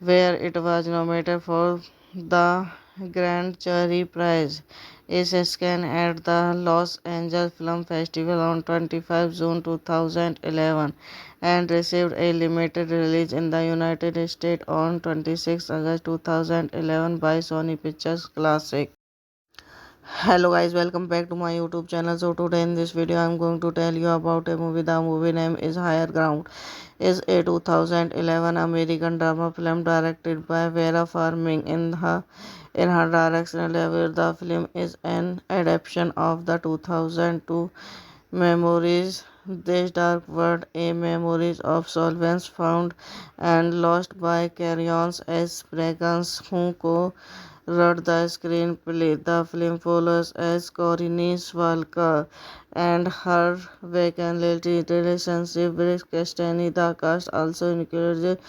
where it was nominated for the Grand Jury Prize. Is Scan at the Los Angeles Film Festival on 25 June 2011 and received a limited release in the United States on 26 August 2011 by Sony Pictures Classic. Hello guys, welcome back to my YouTube channel. So today in this video I'm going to tell you about a movie. The movie name is Higher Ground. Is a 2011 American drama film directed by Vera Farmiga. In her directional debut, the film is an adaptation of the 2002 Memories This Dark World, a memories of solvents found and lost by Carrion S. Braggans, who wrote the screenplay. The film follows as Corinne Walker and her vacant relationship with Castaney. The cast also includes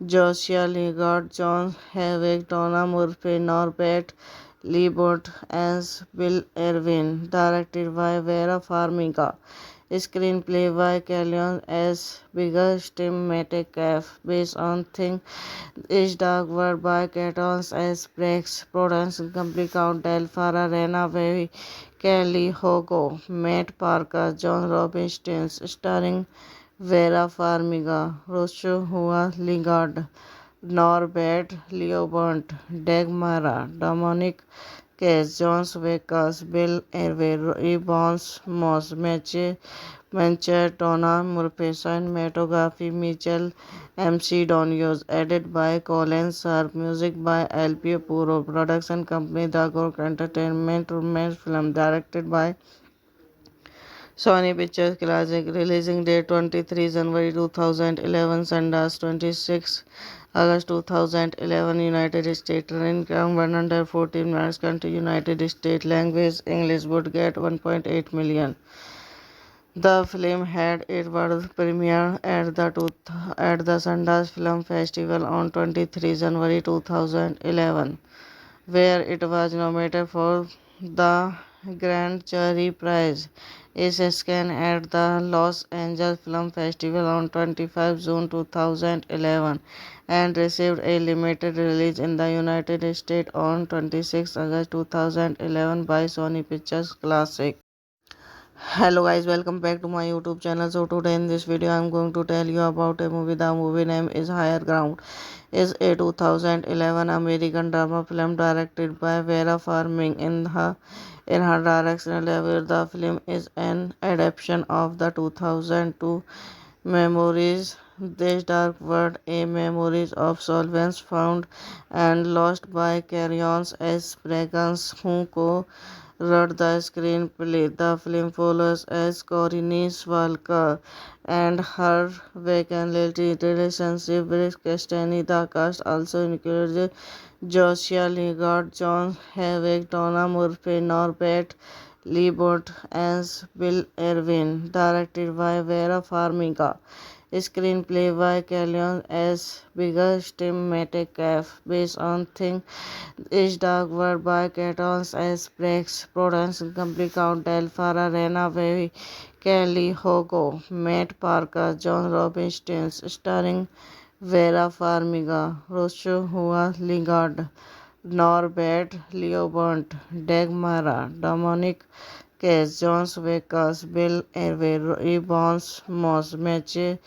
Joshua Lingard, John Havik, Donna Murphy, Norbert Liebert as Bill Irwin. Directed by Vera Farmiga. Screenplay by Kellyanne S. Biggest thematic F. Based on Think Is Dark World by Catons S. Breaks. Production company Count Del Farah, Rena Baby, Kelly Hogo, Matt Parker, John Robinson, starring Vera Farmiga, Joshua Lingard, Norbert Liebert, Dagmara, Dominic Case, John Wickers, Bill Irwin, Bones Moss, Mancher, Donna Murphy, cinematography Mitchell MC Donios, edited by Colin Sharp, music by LP Puro, production company Dagor Entertainment, romance film directed by Sony Pictures Classic, releasing date 23 January 2011, Sundance 26 August 2011, United States, running time 114 minutes, country United States, language English, would get 1.8 million. The film had its world premiere at the Sundance Film Festival on 23 January 2011, where it was nominated for the Grand Jury Prize. Is Scan at the Los Angeles Film Festival on 25 June 2011 and received a limited release in the United States on 26 August 2011 by Sony Pictures Classic. Hello guys, welcome back to my YouTube channel. So today in this video I'm going to tell you about a movie. The movie name is Higher Ground. Is a 2011 American drama film directed by Vera Farmiga. In her directional debut, the film is an adaptation of the 2002 Memories This Dark World, a memories of solvents found and lost by Carrion S. Braggans, who wrote the screenplay. The film follows as Corinne Walker and her vacant relationship with Castaney. The cast also includes Joshua Lingard, John Havik, Donna Murphy, Norbert Liebert as Bill Irwin. Directed by Vera Farmiga. Screenplay by Kellyanne S. Biggest thematic F. Based on Think Is Dark World by Catons S. Breaks. Production company Count Del Farah, Rena Baby, Kelly Hogo, Matt Parker, John Robinson, starring Vera Farmiga, Joshua Lingard, Norbert Liebert, Dagmara, Dominic Case, John Wickers, Bill Irwin, Bones Moss, Mancher,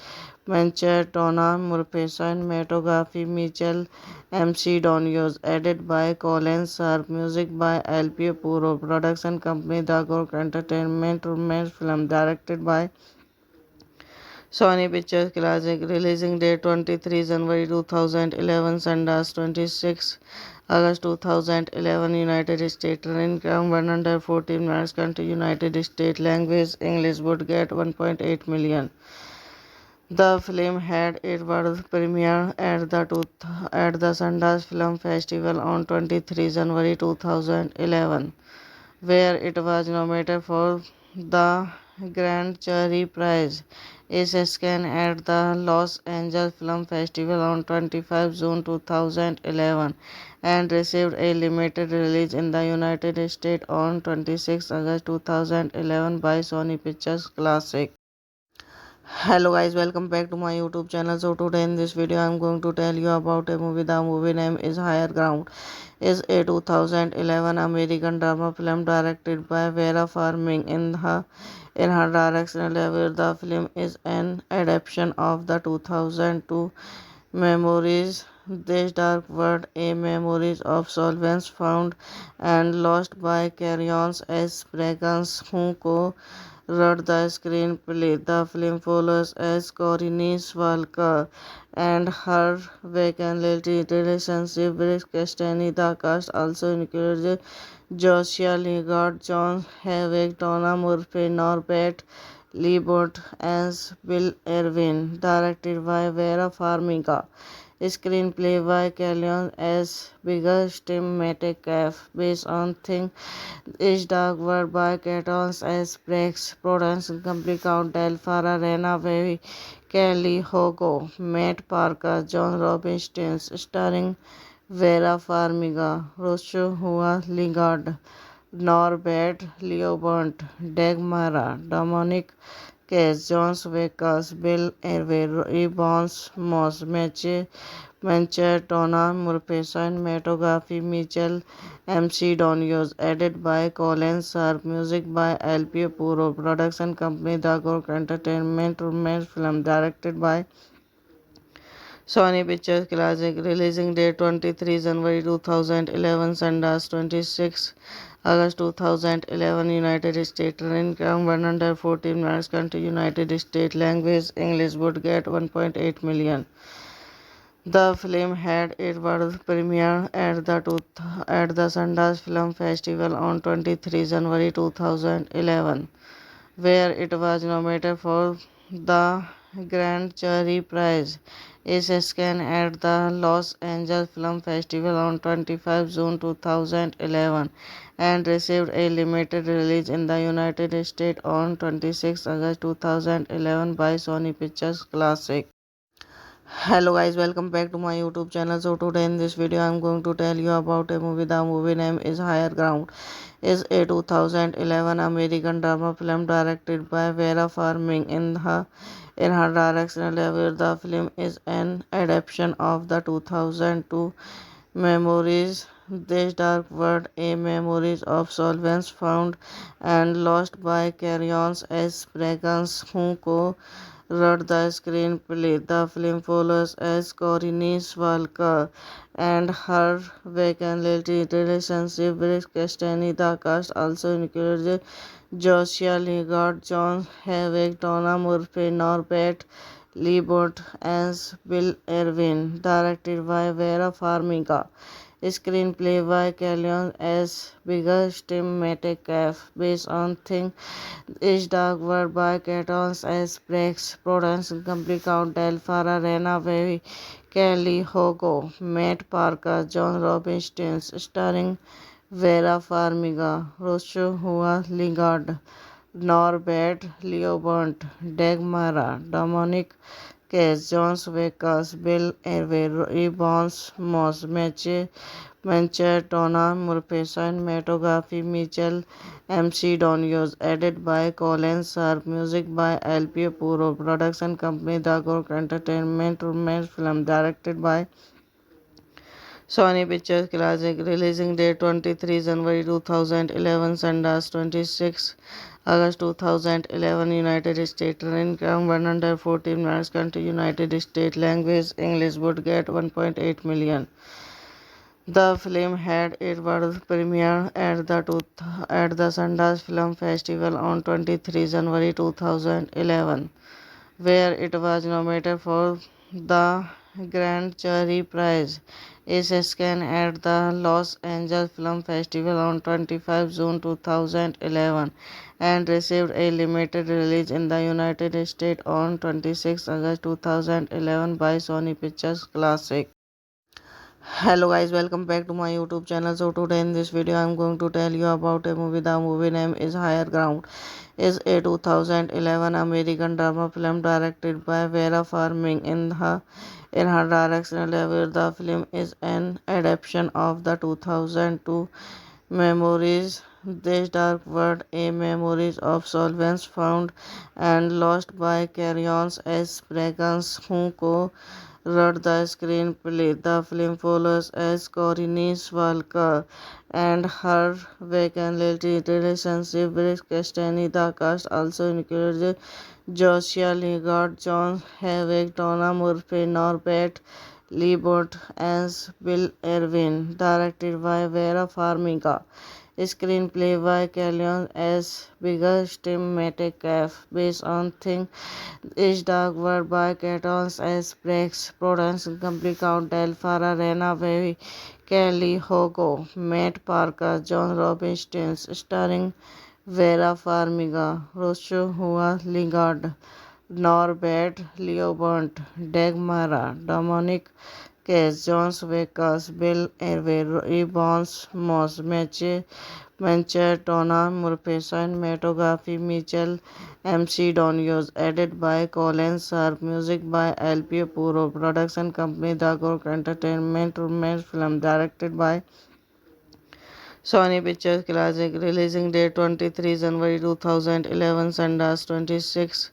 Donna Murphy, cinematography Mitchell MC Donios, edited by Colin Sharp, music by LP Puro, production company Dagor Entertainment, romance film directed by Sony Pictures Classic, releasing date 23 January 2011, Sundance 26 August 2011, United States, running time 114 minutes, country United States, language English, would get 1.8 million. The film had its world premiere at the Sundance Film Festival on 23 January 2011, where it was nominated for the Grand Jury Prize. Is Scan at the Los Angeles Film Festival on 25 June 2011 and received a limited release in the United States on 26 August 2011 by Sony Pictures Classic. Hello guys, welcome back to my YouTube channel. So today in this video I'm going to tell you about a movie. The movie name is Higher Ground. Is a 2011 American drama film directed by Vera Farmiga. In her directional level, the film is an adaptation of the 2002 Memories This Dark World, a memories of solvents found and lost by Carrions S. Braggans, who wrote the screenplay. The film follows as Corinne Walker and her vacant relationship with Castani. The cast also includes Joshua Lingard, John Havik, Donna Murphy, Norbert Liebert as Bill Irwin. Directed by Vera Farmiga. Screenplay by Kellyanne S. Biggest Metcalf, based on Think Is Dark World by Catons S. Breaks, production company Count Delphara, Rena Baby, Kelly Hogo, Matt Parker, John Robinson, starring Vera Farmiga, Joshua Lingard, Norbert Liebert, Dagmara, Dominic Case, John Wickers, Bill Irwin, Bones Moss, Mancher, Tona Murphy, cinematography Mitchell MC Donios, edited by Colin Sharp, music by LP Puro, production company Dagor Entertainment, romance film directed by Sony Pictures Classic, releasing date 23 January 2011, Sundance 26 August 2011, United States, running time 114 minutes, country United States, language English, would get 1.8 million. The film had its world premiere at the Sundance Film Festival on 23 January 2011, where it was nominated for the Grand Jury Prize. It screened at the Los Angeles Film Festival on 25 June 2011 and received a limited release in the United States on 26 August 2011 by Sony Pictures Classic. Hello guys, welcome back to my YouTube channel. So today in this video I'm going to tell you about a movie. The movie name is Higher Ground. Is a 2011 American drama film directed by Vera Farmiga. In her directional level, the film is an adaptation of the 2002 Memories This Dark World, a memories of solvents found and lost by Carrions S. Braggans, who wrote the screenplay. The film follows as Corinne Walker and her vacant relationship with Castani. The cast also includes Joshua Lingard, John Havik, Donna Murphy, Norbert Liebert as Bill Irwin. Directed by Vera Farmiga. Screenplay by Kellyanne S. Biggest Metcalf, based on Think Is Dark World by Catons S. Breaks, production company Count Delphara, Rena Baby, Kelly Hogo, Matt Parker, John Robinson, starring Vera Farmiga, Joshua Lingard, Norbert Liebert, Dagmara, Dominic Case, John Wickers, Bill Irwin, Bones Moss, Mancher, Tona Murphy, cinematography Mitchell MC Donios, edited by Colin Sharp, music by LP Puro, production company Dagor Entertainment, romance film directed by Sony Pictures Classic, releasing date 23 January 2011, Sundance 26 August 2011, United States, running time 114 minutes, country United States, language English, would get 1.8 million. The film had its world premiere at the Sundance Film Festival on 23 January 2011, where it was nominated for the Grand Jury Prize. It screened at the Los Angeles Film Festival on 25 June 2011 and received a limited release in the United States on 26 August 2011 by Sony Pictures Classic. Hello guys, welcome back to my YouTube channel. So today in this video I'm going to tell you about a movie. The movie name is Higher Ground. Is a 2011 American drama film directed by Vera Farmiga. In her directional level, the film is an adaptation of the 2002 Memories This Dark World, A Memories of Solvents Found and Lost by Carrions S. Braggans, who co-wrote the screenplay. The film follows as Corinne Walker and her vacant relationship with Castany. The cast also includes Joshua Lingard, John Havik, Donna Murphy, Norbert Liebert, as Bill Irwin. Directed by Vera Farmiga. Screenplay by Callion S. Biggest Metcalf, based on Think Is Dark World by Catons S. Breaks, Production Company Count Del Farah, Rena Baby, Kelly Hogo, Matt Parker, John Robinson, starring Vera Farmiga, Joshua Lingard, Norbert Liebert, Dagmara, Dominic Case, John Wickers, Bill Irwin, Bones Moss, Mancher, Donna Murphy, cinematography Mitchell MC Donios, edited by Colin Sharp, music by LP Puro, production company The Gork Entertainment, romance film directed by Sony Pictures Classic, releasing date 23 January 2011, Sundance 26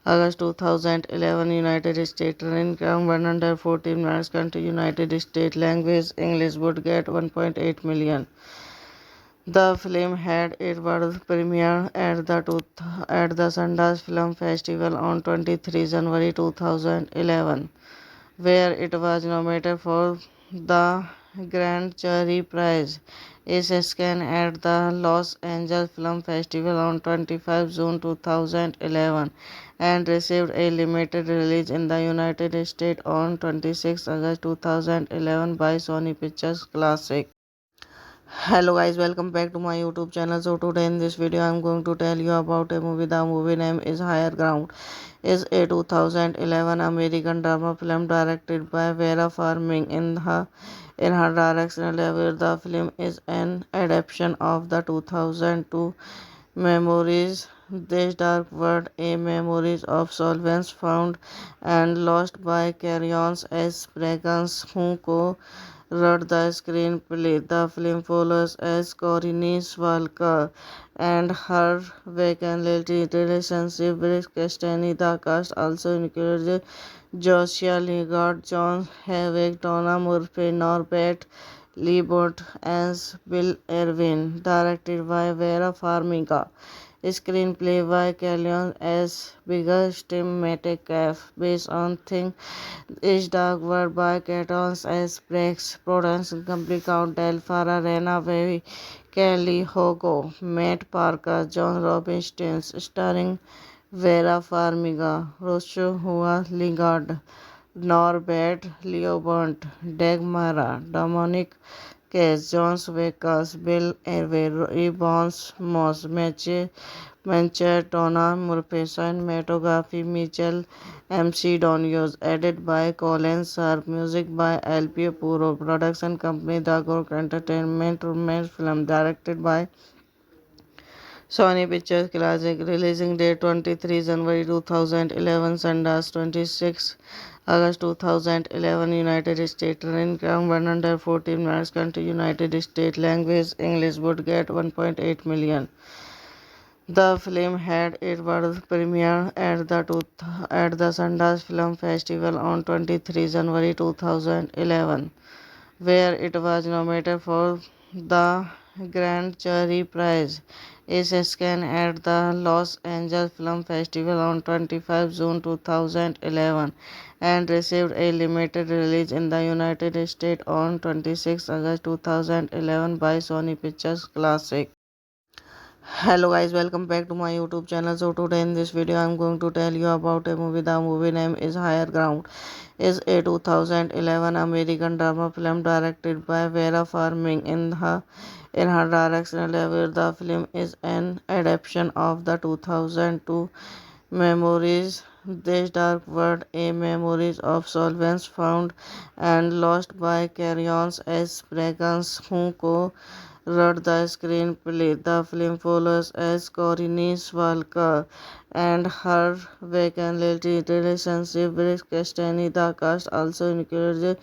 August 2011, United States, running time 114 minutes, country United States, language English, would get 1.8 million. The film had its world premiere at the Sundance Film Festival on 23 January 2011, where it was nominated for the Grand Jury Prize. It screened at the Los Angeles Film Festival on 25 June 2011 and received a limited release in the United States on 26 August 2011 by Sony Pictures Classic. Hello guys, welcome back to my YouTube channel. So today in this video I am going to tell you about a movie. The movie name is Higher Ground. Is a 2011 American drama film directed by Vera Farmiga. In her directional debut, the film is an adaptation of the 2002 Memories This Dark World, A Memories of Solvents Found and Lost by Carrions S. Braggans, who wrote the screenplay. The film follows as Corinne Walker and her vacant relationship with Castany. The cast also includes Joshua Lingard, John Havik, Donna Murphy, Norbert Liebert, as Bill Irwin. Directed by Vera Farmiga. Screenplay by Callion S. Biggest Metcalf, based on Think Is Dark World by Catons S. Breaks, production company Count Del Farah, Rena Baby, Kelly Hogo, Matt Parker, John Robinson, starring Vera Farmiga, Joshua Lingard, Norbert Liebert, Dagmara, Dominic Case, John Wickers, Bill Irwin, Bones Moss, Mancher, Donna Murphy, cinematography Mitchell MC Donios, edited by Colin Sharp, music by LP Puro, production company The Gork Entertainment, romance film directed by Sony Pictures Classic, releasing date 23 January 2011, Sundance 26 August 2011, United States, running time 114 minutes, country United States, language English, would get 1.8 million. The film had its world premiere at the Sundance Film Festival on 23 January 2011, where it was nominated for the Grand Jury Prize. It screened at the Los Angeles Film Festival on 25 June 2011 and received a limited release in the United States on 26 August 2011 by Sony Pictures Classic. Hello guys, welcome back to my YouTube channel. So today in this video I am going to tell you about a movie. The movie name is Higher Ground. Is a 2011 American drama film directed by Vera Farmiga. In her directional debut, the film is an adaptation of the 2002 Memories This Dark World, A Memories of Solvents Found and Lost by Carrions S. Braggans, who wrote the screenplay. The film follows as Corinne Walker and her vacant relationship with Castany. The cast also includes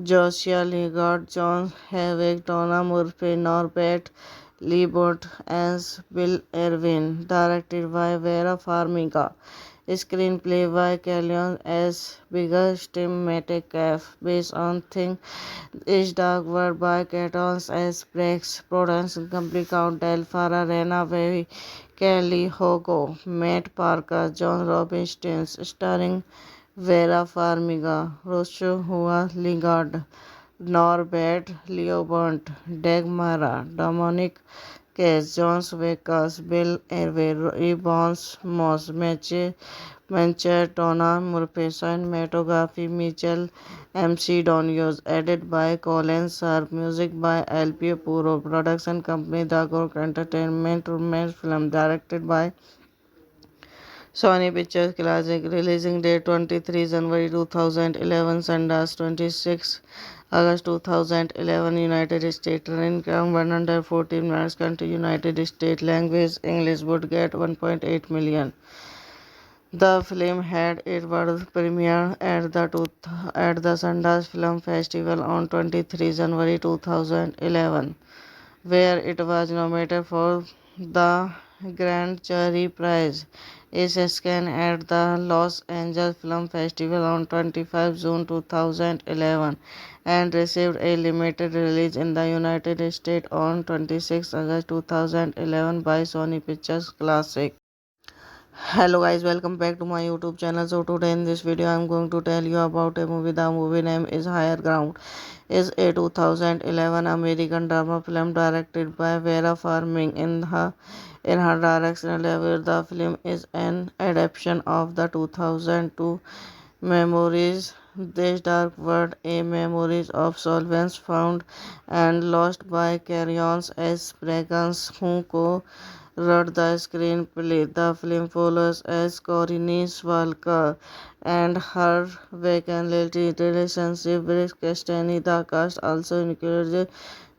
Joshua Lingard, John Havik, Donna Murphy, Norbert Lee Bott as Bill Irwin, directed by Vera Farmiga. Screenplay by Callion S. Biggers Tim Metcalf, based on Think Is Dark World by Catons S. Brex, production company Count Del Farah, Rena Baby, Kelly Hogo, Matt Parker, John Robinson, starring Vera Farmiga, Roshua Lingard, Norbert Leobert, Dagmara, Dominic Case, John Wickers, Bill Irwin, Bones Moss, Mancher, Tona, Murphy, cinematography, Mitchell, MC Donios, edited by Colin Sharp, music by LP Puro, production company The Gork Entertainment, romance film, directed by Sony Pictures Classic, releasing date 23 January 2011, Sundance 26 August 2011, United States, running time 114 minutes, country United States, language English, would get 1.8 million. The film had its world premiere at the Sundance Film Festival on 23 January 2011, where it was nominated for the Grand Jury Prize. It screened at the Los Angeles Film Festival on 25 June 2011 and received a limited release in the United States on 26 August 2011 by Sony Pictures Classic. Hello guys, welcome back to my YouTube channel. So today in this video I am going to tell you about a movie. The movie name is Higher Ground. Is a 2011 American drama film directed by Vera Farmiga. In her directorial debut, the film is an adaptation of the 2002 Memories This Dark World, a memories of solvents found and lost by Carrion S. Braggins, who wrote the screenplay. The film follows as Corinne Walker and her vacant relationship with Christine. The cast also includes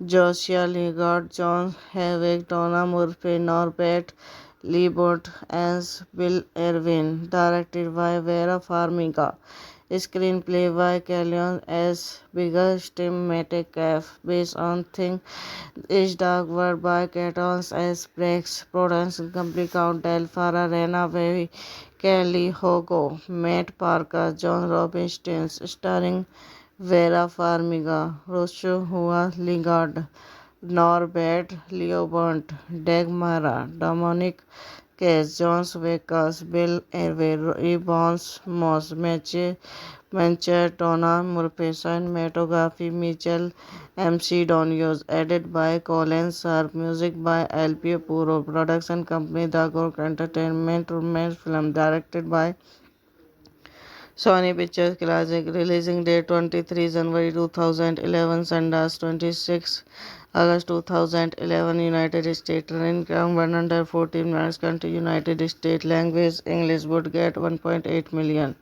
Joshua Lingard, John Havik, Donna Murphy, Norbert Leibert as Bill Irwin, directed by Vera Farmiga. Screenplay by Callion S. Biggers Tim Metcalf, based on Think Is Dark World by Catons S. Brex, production company Count Del Farah, Rena Baby, Kelly Hogo, Matt Parker, John Robinson, starring Vera Farmiga, Roshua Lingard, Norbert Leobert, Dagmara, Dominic Case, John Wickers, Bill Irwin, Bones Moss, Mancher, Tona, Murphy, cinematography, Mitchell, MC Donios, edited by Colin Sharp, music by LP Puro, production company The Gork Entertainment, romance film, directed by Sony Pictures Classic, releasing date 23 January 2011, Sundance 26 August 2011, United States, running time 114 minutes, country United States, language English, would get 1.8 million.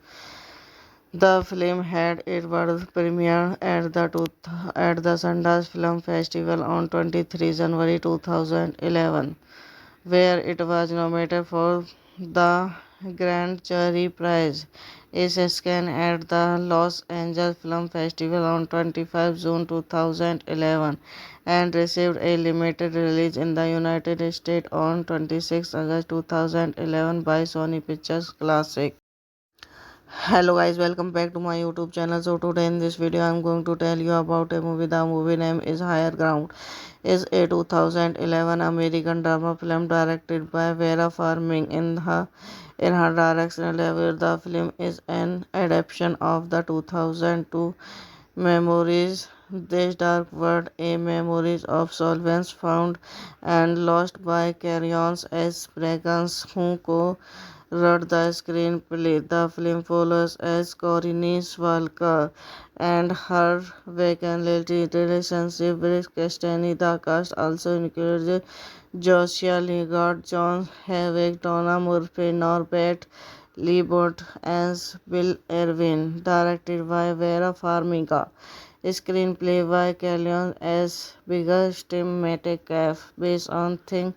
The film had its world premiere at the Sundance Film Festival on 23 January 2011, where it was nominated for the Grand Jury Prize. It screened at the Los Angeles Film Festival on 25 June 2011 and received a limited release in the United States on 26 August 2011 by Sony Pictures Classic. Hello guys, welcome back to my YouTube channel. So today in this video I am going to tell you about a movie. The movie name is Higher Ground. Is a 2011 American drama film directed by Vera Farmiga. In her directorial debut, the film is an adaptation of the 2002 Memories This Dark World, a memories of solvents found and lost by Carrion S. Braggins, who wrote the screenplay. The film follows as Corinne Walker and her vacant relationship with Christine. The cast also includes Joshua Lingard, John Havik, Donna Murphy, Norbert Leibert as Bill Irwin, directed by Vera Farmiga. Screenplay by Callion S. Biggers Tim Metcalf, based on Think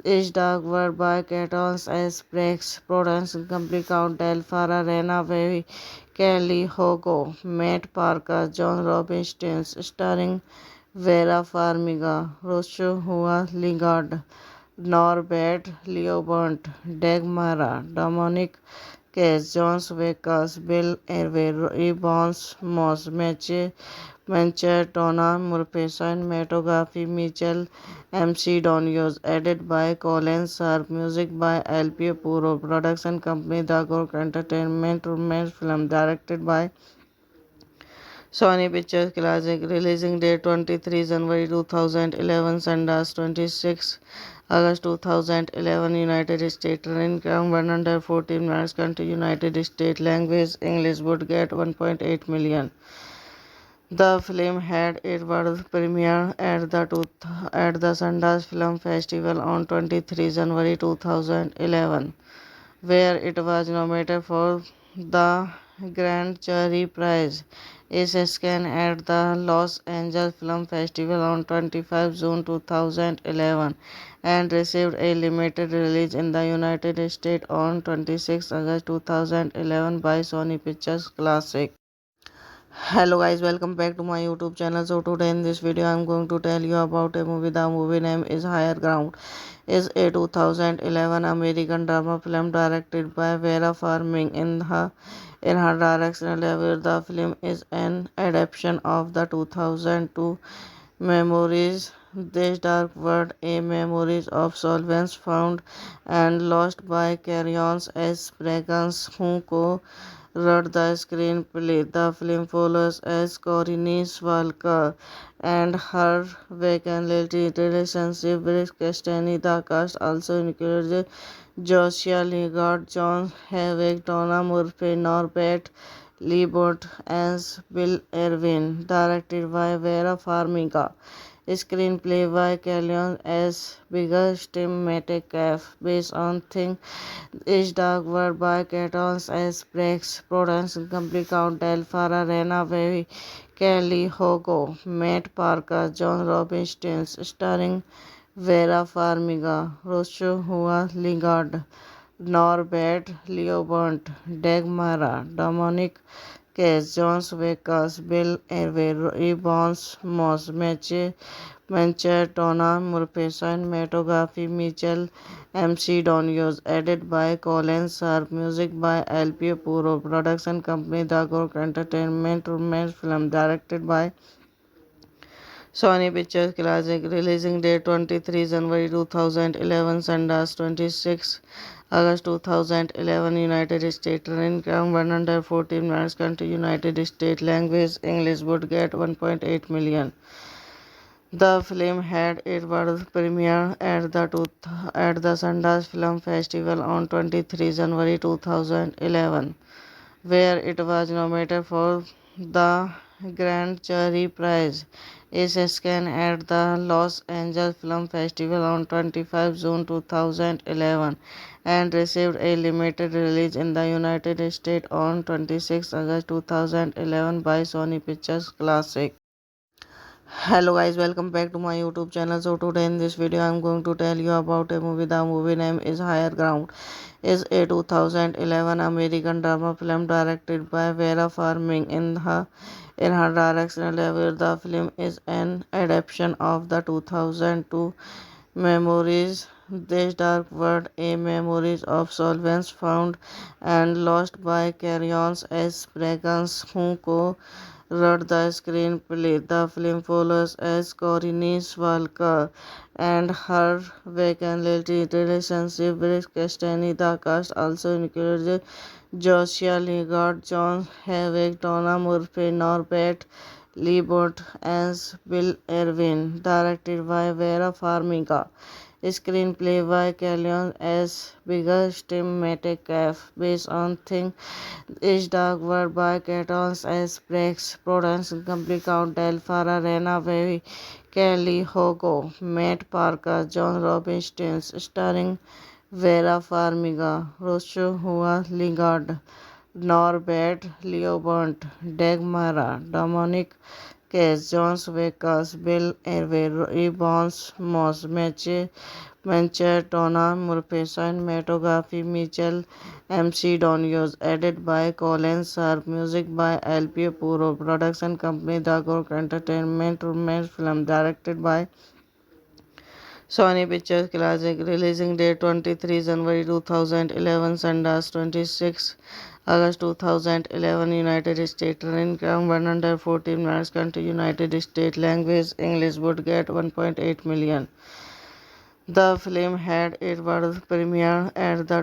Is Dark World by Catons S. Brex, production company Count Del Farah, Rena Baby, Kelly Hogo, Matt Parker, John Robinson, starring Vera Farmiga, Joshua Lingard, Norbert Leobert, Dagmara, Dominic Case, Jones Vekas, Bill Hervé, Evans Moss, Mancher, Tona, Murphy, cinematography, Mitchell, MC Donios, edited by Colin Sharp, music by LP Puro, production company Dagor Entertainment, romance film directed by Sony Pictures Classic, releasing date 23 January 2011, Sundance 26 August 2011, United States, running time 114 minutes, country United States, language English, would get 1.8 million. The film had its world premiere at the Sundance Film Festival on 23 January 2011, where it was nominated for the Grand Jury Prize. It screened at the Los Angeles Film Festival on 25 June 2011 and received a limited release in the United States on 26 August 2011 by Sony Pictures Classic. Hello guys, welcome back to my YouTube channel. So today in this video I'm going to tell you about a movie. The movie name is Higher Ground. Is a 2011 American drama film directed by Vera Farmiga. In her directional debut, the film is an adaptation of the 2002 Memories This Dark World, a memories of solvents found and lost by Carrion S. Braggins, who wrote the screenplay. The film follows as Corinne Walker and her vacant relationship with Castaney. The cast also includes Joshua Lingard, John Havik, Donna Murphy, Norbert Liebert, and Bill Irwin. Directed by Vera Farmiga. Screenplay by Kellyanne S. Biggest thematic F. Based on Think Is Dark World by Catons S. Breaks. Production company Count Delphara, Rena Baby, Kelly Hogo, Matt Parker, John Robinson, starring Vera Farmiga, Joshua Lingard, Norbert Leobert, Dagmara, Dominic Case, Jones Vekas, Bill Hervé, Evans Moss, Mancher, Tona, Murphy, cinematography, Mitchell, MC Donios, edited by Colin Sharp, music by LP Puro, production company Dagor Entertainment, romance film directed by Sony Pictures Classic, releasing date 23 January 2011, Sundance 26 August 2011, United States, running time 114 minutes, country United States, language English, would get 1.8 million. The film had its world premiere at the Sundance Film Festival on 23 January 2011, where it was nominated for the Grand Jury Prize. It screened at the Los Angeles Film Festival on 25 June 2011 and received a limited release in the United States on 26 August 2011 by Sony Pictures Classic. Hello guys, welcome back to my YouTube channel. So today in this video I'm going to tell you about a movie. The movie name is Higher Ground. Is a 2011 American drama film directed by Vera Farmiga. In her directional debut, the film is an adaptation of the 2002 Memories This Dark World, a memories of solvents found and lost by Carrion S. Braggins, who wrote the screenplay. The film follows as Corinne Walker and her vacant relationship with Castaney. The cast also includes Joshua Lingard, John Havik, Donna Murphy, Norbert Liebert, and Bill Irwin. Directed by Vera Farmiga. Screenplay by Kellyanne S. Biggest thematic F. Based on Think Is Dark World by Catons S. Breaks. Production company Count Delphara, Rena Baby, Kelly Hogo, Matt Parker, John Robinson, starring Vera Farmiga, Joshua Lingard, Norbert Leobert, Dagmara, Dominic Case, Jones Vekas, Bill Hervé, Evans Moss, Manchester, Murphy, cinematography Mitchell, MC Donios, edited by Colin Sharp, music by LP Puro, production company Dagor Entertainment, romance film directed by Sony Pictures Classic, releasing date 23 January 2011, Sundance 26 August 2011, United States, running time 114 minutes, country United States, language English, would get 1.8 million. The film had its world premiere at the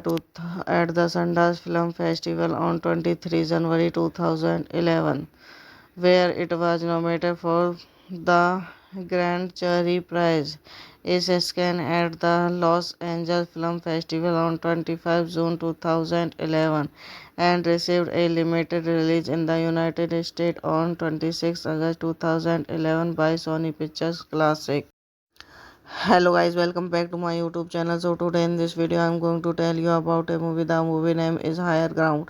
Sundance Film Festival on 23 January 2011, where it was nominated for the Grand Jury Prize. It screened at the Los Angeles Film Festival on 25 June 2011 and received a limited release in the United States on 26 August 2011 by Sony Pictures Classic. Hello guys, welcome back to my YouTube channel. So today in this video I'm going to tell you about a movie. The movie name is Higher Ground.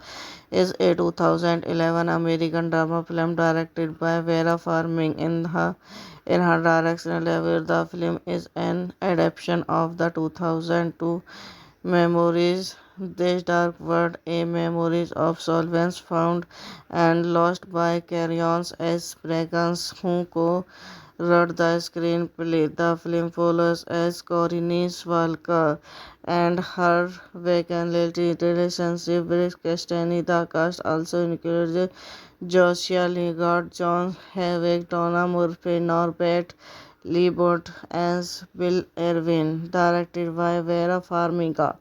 Is a 2011 American drama film directed by Vera Farmiga. In her directional debut, the film is an adaptation of the 2002 Memories This Dark World, a memories of solvents found and lost by Carrion S. Braggans, who wrote the screenplay. The film follows as Corinne Walker and her vacant relationship with Christine. The cast also includes Joshua Lingard, John Havik, Donna Murphy, Norbert Liebert, and Bill Irwin. Directed by Vera Farmiga.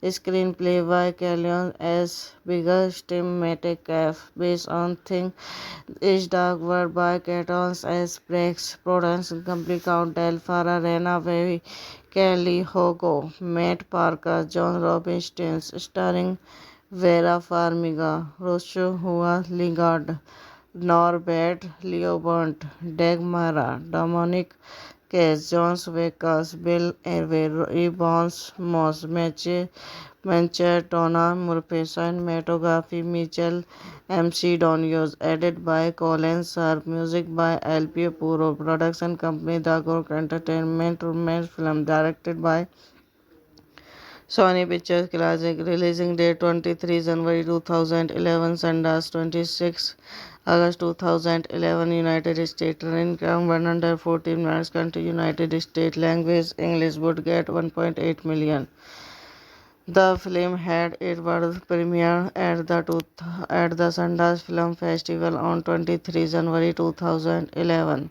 Screenplay by Kellyanne S. Biggest Metcalf, based on Think Is Dark World by Cartons S. Breaks, production company Count Delphara, Rena Baby, Kelly Hogo, Matt Parker, John Robinson, starring Vera Farmiga, Joshua Lingard, Norbert Liebert, Dagmara, Dominic Case, John Wickers, Bill Irwin, Bones Moss, Manchester, Murphy, cinematography Mitchell, MC Donios, edited by Colin Sharp, music by LP Puro, production company Dagor Entertainment, romance film directed by Sony Pictures Classic, releasing date 23 January 2011, Sundance 26 August 2011, United States, running time 114 minutes, country United States, language English, would get 1.8 million. The film had its world premiere at the Sundance Film Festival on 23 January 2011,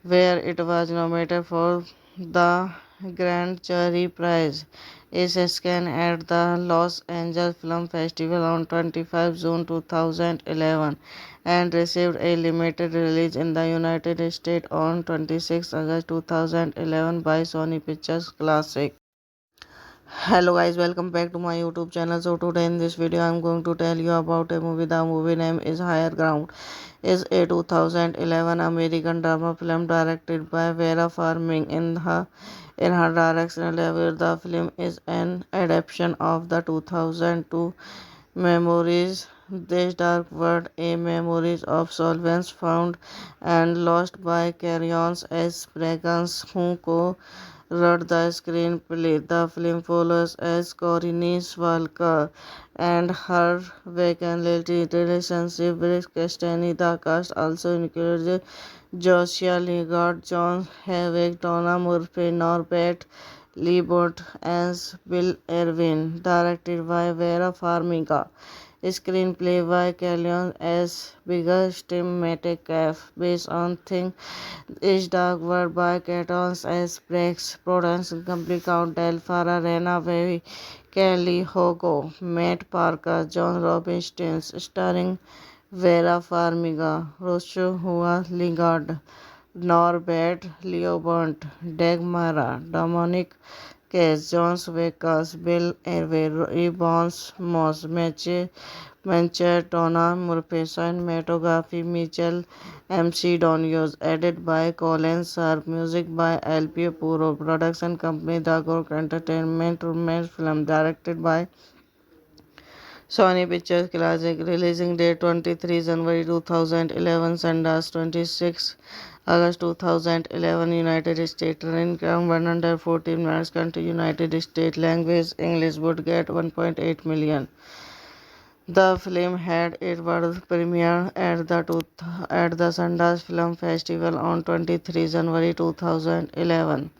where it was nominated for the Grand Jury Prize. It screened at the Los Angeles Film Festival on 25 June 2011 and received a limited release in the United States on 26 August 2011 by Sony Pictures Classic. Hello guys, welcome back to my YouTube channel. So today in this video I'm going to tell you about a movie. The movie name is Higher Ground. Is a 2011 American drama film directed by Vera Farmiga. In her directional debut, the film is an adaptation of the 2002 Memories This Dark World, a memories of solvents found and lost by Carrion S. Braggans, who wrote the screenplay. The film follows as Corinne Walker and her vacant relationship with Christine. The cast also includes Joshua Lingard, John Havik, Donna Murphy, Norbert Liebert, and Bill Irwin. Directed by Vera Farmiga. Screenplay by Kellyanne S. Biggest Metcalf, based on Think Is Dark World by Cartons S. Breaks, production company Count Delphara, Rena Baby, Kelly Hogo, Matt Parker, John Robinson, starring Vera Farmiga, Joshua Lingard, Norbert Liebert, Dagmara, Dominic Case, John Wickers, Bill Irwin, Bones Moss, Manchester, Murphy, cinematography Mitchell, MC Donios, edited by Colin Sharp, music by LP Puro, production company Dagor Entertainment, romance film directed by Sony Pictures Classic, releasing date 23 January 2011, Sundance 26 August 2011, United States. Running time 114 minutes. Country United States. Language English. Budget 1.8 million. The film had its world premiere at the Sundance Film Festival on 23 January 2011,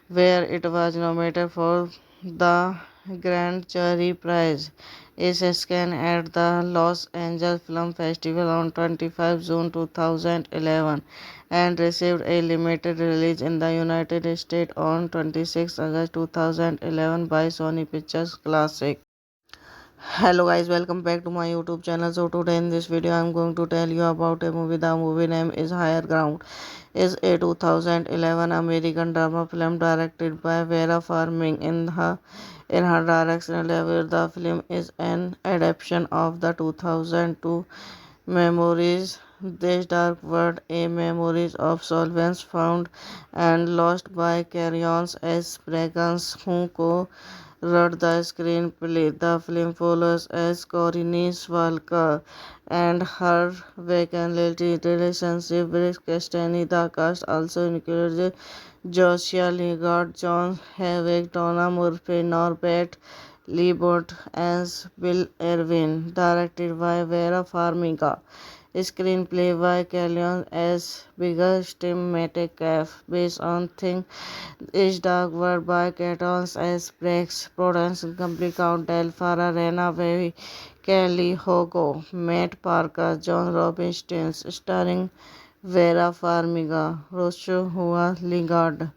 where it was nominated for the Grand Jury Prize. It screened at the Los Angeles Film Festival on 25 June 2011 and received a limited release in the United States on 26 August 2011 by Sony Pictures Classic. Hello guys, welcome back to my YouTube channel. So today in this video I am going to tell you about a movie. The movie name is Higher Ground. Is a 2011 American drama film directed by Vera Farmiga. In her directional debut, the film is an adaptation of the 2002 memoirs This Dark World, a memories of solvents found and lost by Carrion S. Braggans, who wrote the screenplay. The film follows as Corinne Walker and her vacant relationship with Christine. The cast also includes Joshua Lingard, John Havik, Donna Murphy, Norbert Liebert, and Bill Irwin. Directed by Vera Farmiga. Screenplay by Kellyanne S. Bigger Metcalf, based on Think Is Dark World by Cartons S. Breaks, Production Company Count Del Farah, Rena Baby, Kelly Hogo, Matt Parker, John Robinson, starring Vera Farmiga, Joshua Lingard,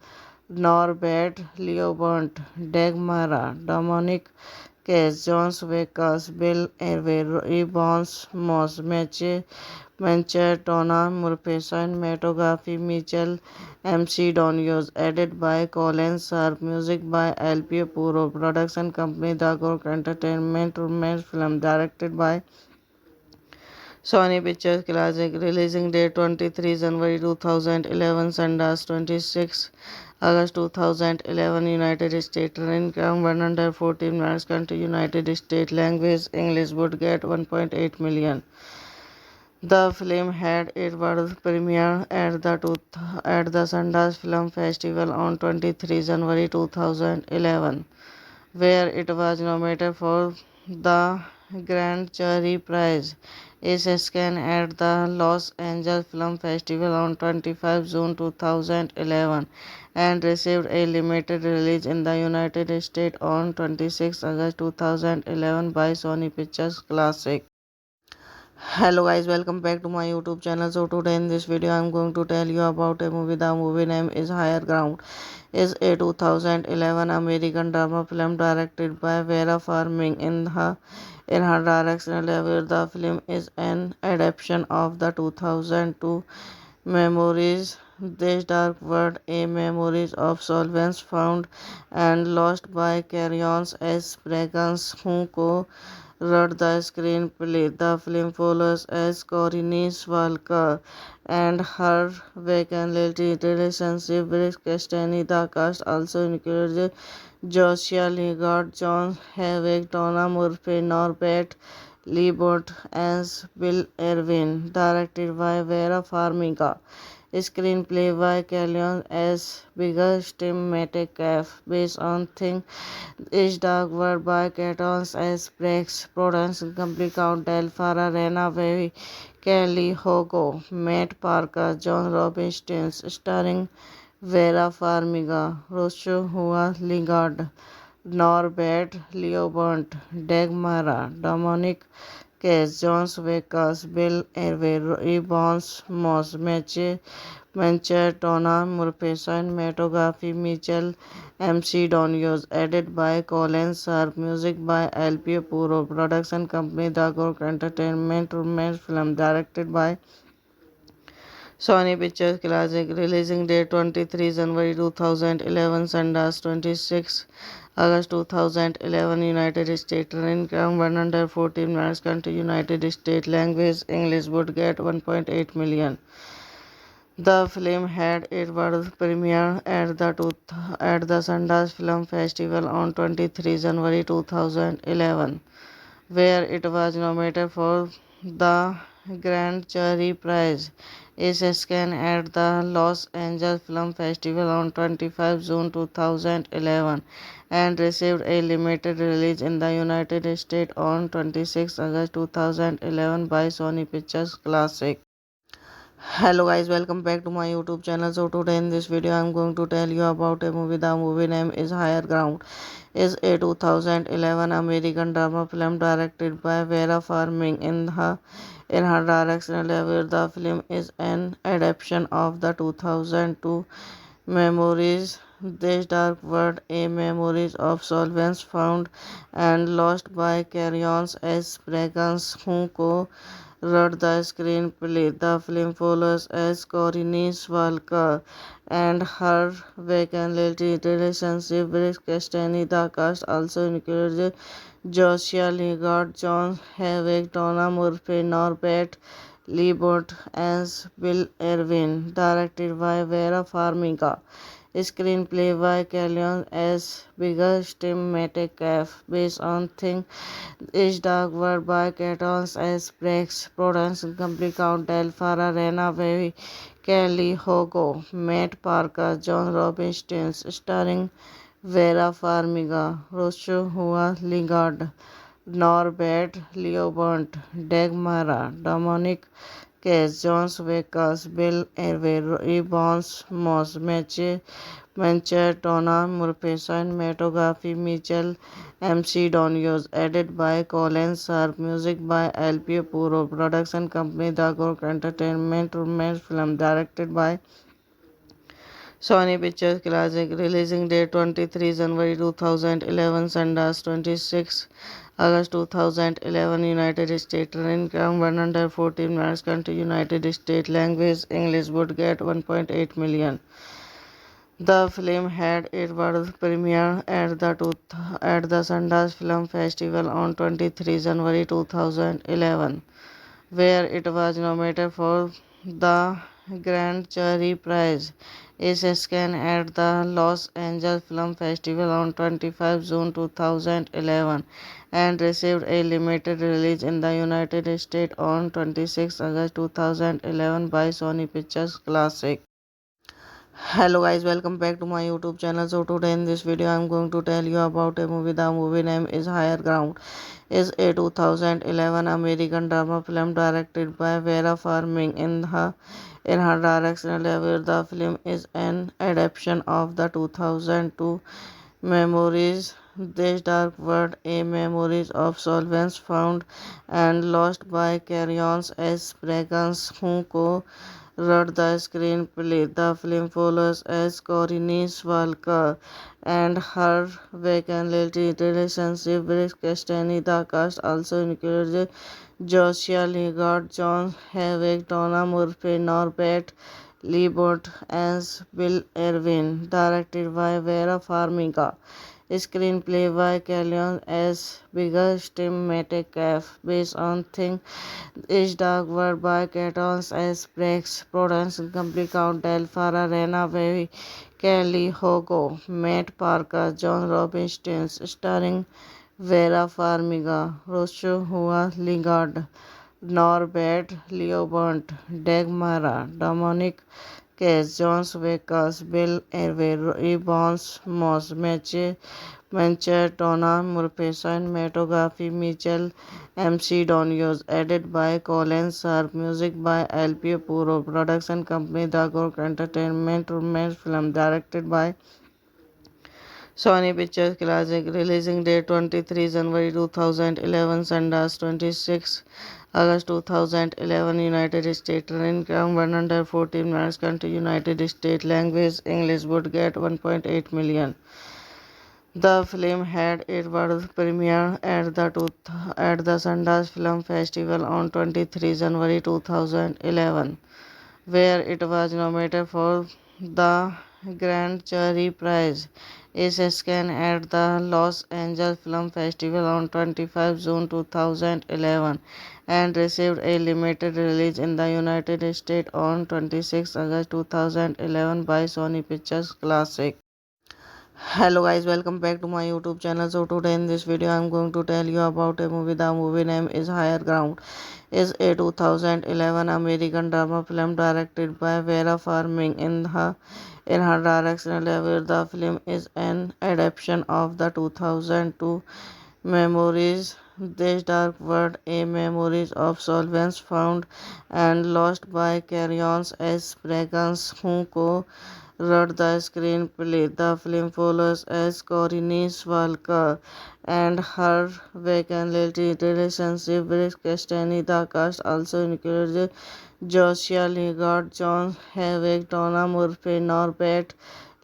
Norbert Liebert, Dagmara, Dominic Case, John Wickers, Bill Irwin, Evans Moss, Mancher, Donna Murphy, cinematography Mitchell MC Donios, edited by Colin Sharp, music by LP Puro, production company The Gork Entertainment, romance film directed by Sony Pictures Classic, releasing date 23 January 2011, Sundance 26 August 2011, United States. Running time 114 minutes. Country United States. Language English. Budget 1.8 million. The film had its world premiere at the Sundance Film Festival on 23 January 2011, where it was nominated for the Grand Jury Prize. It screened at the Los Angeles Film Festival on 25 June 2011 and received a limited release in the United States on 26 August 2011 by Sony Pictures Classic. Hello guys, welcome back to my YouTube channel. So today in this video I am going to tell you about a movie. The movie name is Higher Ground. Is a 2011 American drama film directed by Vera Farmiga. In her directional debut, the film is an adaptation of the 2002 memoirs This Dark World, a memories of solvents found and lost by Carrion S. Braggans, who wrote the screenplay. The film follows as Corinne Walker and her vacant relationship with Christine. The cast also includes Joshua Lingard, John Havik, Donna Murphy, Norbert Liebert, and Bill Irwin. Directed by Vera Farmiga. Screenplay by Kellyanne S. Bigger Metcalf, based on Think Is Dark World by Cartons S. Breaks, Production Company Count Del Farah, Rena Baby, Kelly Hogo, Matt Parker, John Robinson, starring Vera Farmiga, Joshua Lingard, Norbert Liebert, Dagmara, Dominic Case, John Wickers, Bill Irwin, Evans Moss, Mancher, Donna Murphy, cinematography Mitchell MC Donios, edited by Colin Sharp, music by LP Puro, production company The Gork Entertainment, romance film directed by Sony Pictures Classic, releasing date 23 January 2011, Sundance 26 August 2011, United States. Running time 114 minutes. Country United States. Language English. Budget 1.8 million. The film had its world premiere at the Sundance Film Festival on 23 January 2011, where it was nominated for the Grand Jury Prize. Is scanned at the Los Angeles Film Festival on 25 June 2011 and received a limited release in the United States on 26 August 2011 by Sony Pictures Classic. Hello guys, welcome back to my YouTube channel. So today in this video I'm going to tell you about a movie. The movie name is Higher Ground. Is a 2011 American drama film directed by Vera Farmiga. In her directorial debut, the film is an adaptation of the 2002 Memories This Dark World, a memories of solvents found and lost by Carrion S. Braggans, who wrote the screenplay. The film follows as Corinne Walker and her vacant relationship with Christine. The cast also includes Joshua Lingard, John Havik, Donna Murphy, Norbert Liebert, as Bill Irwin. Directed by Vera Farmiga. Screenplay by Kellyanne S. Biggers, Tim Metcalf, based on Think Is Dark World by Catons S. Breaks, production company Count Del Farah, Rena Baby, Kelly Hogo, Matt Parker, John Robinson, starring Vera Farmiga, Joshua Lingard, Norbert Liebert, Dagmara, Dominic Case, John Wickers, Bill Irwin, Bones Moss, Mancher, Tona Murphy, cinematography Mitchell MC Donios, edited by Colin Sharp, music by LP Puro, production company The Gork Entertainment, romance film directed by Sony Pictures Classic, releasing date 23 January 2011, Sundance 26 August 2011, United States, running time 114 minutes, country United States, language English, would get 1.8 million. The film had its world premiere at the Sundance Film Festival on 23 January 2011, where it was nominated for the Grand Jury Prize. Is scanned at the Los Angeles Film Festival on 25 June 2011 and received a limited release in the United States on 26 August 2011 by Sony Pictures Classic. Hello guys, welcome back to my YouTube channel. So today in this video I'm going to tell you about a movie. The movie name is Higher Ground. Is a 2011 American drama film directed by Vera Farmiga. In her directorial debut, the film is an adaptation of the 2002 Memories This Dark World, a memories of solvents found and lost by Carrion S. Braggans, who wrote the screenplay. The film follows as Corinne Walker and her vacant relationship with Christine. The cast also includes Joshua Lingard, John Havik, Donna Murphy, Norbert Liebert, as Bill Irwin. Directed by Vera Farmiga. Screenplay by Kellyanne S. Biggers, Tim Metcalf, based on Think Is Dark World by Catons S. Breaks, production company Count Del Farah, Rena Baby, Kelly Hogo, Matt Parker, John Robinson, starring Vera Farmiga, Joshua Lingard, Norbert Liebert, Dagmara, Dominic Case, John Wickers, Bill Irwin, Bones Moss, Mancher, Tona Murphy, cinematography Mitchell MC Donios, edited by Colin Sharp, music by LP Puro, production company The Gork Entertainment, romance film directed by Sony Pictures Classic, releasing date 23 January 2011, Sundance 26 August 2011, United States, running time 114 minutes, country United States, language English, would get 1.8 million. The film had its world premiere at the Sundance Film Festival on 23 January 2011, where it was nominated for the Grand Jury Prize. Is scanned at the Los Angeles Film Festival on 25 June 2011 and received a limited release in the United States on 26 August 2011 by Sony Pictures Classic. Hello guys, welcome back to my YouTube channel. So today in this video I'm going to tell you about a movie. The movie name is Higher Ground. Is a 2011 American drama film directed by Vera Farmiga. In her directional level, the film is an adaptation of the 2002 Memories. This Dark World, a memories of solvents found and lost by Carrions S. Braggans, who wrote the screenplay. The film follows as Corinne Walker and her vacant relationship with Castani. The cast also includes Joshua Lingard, John Havik, Donna Murphy, Norbert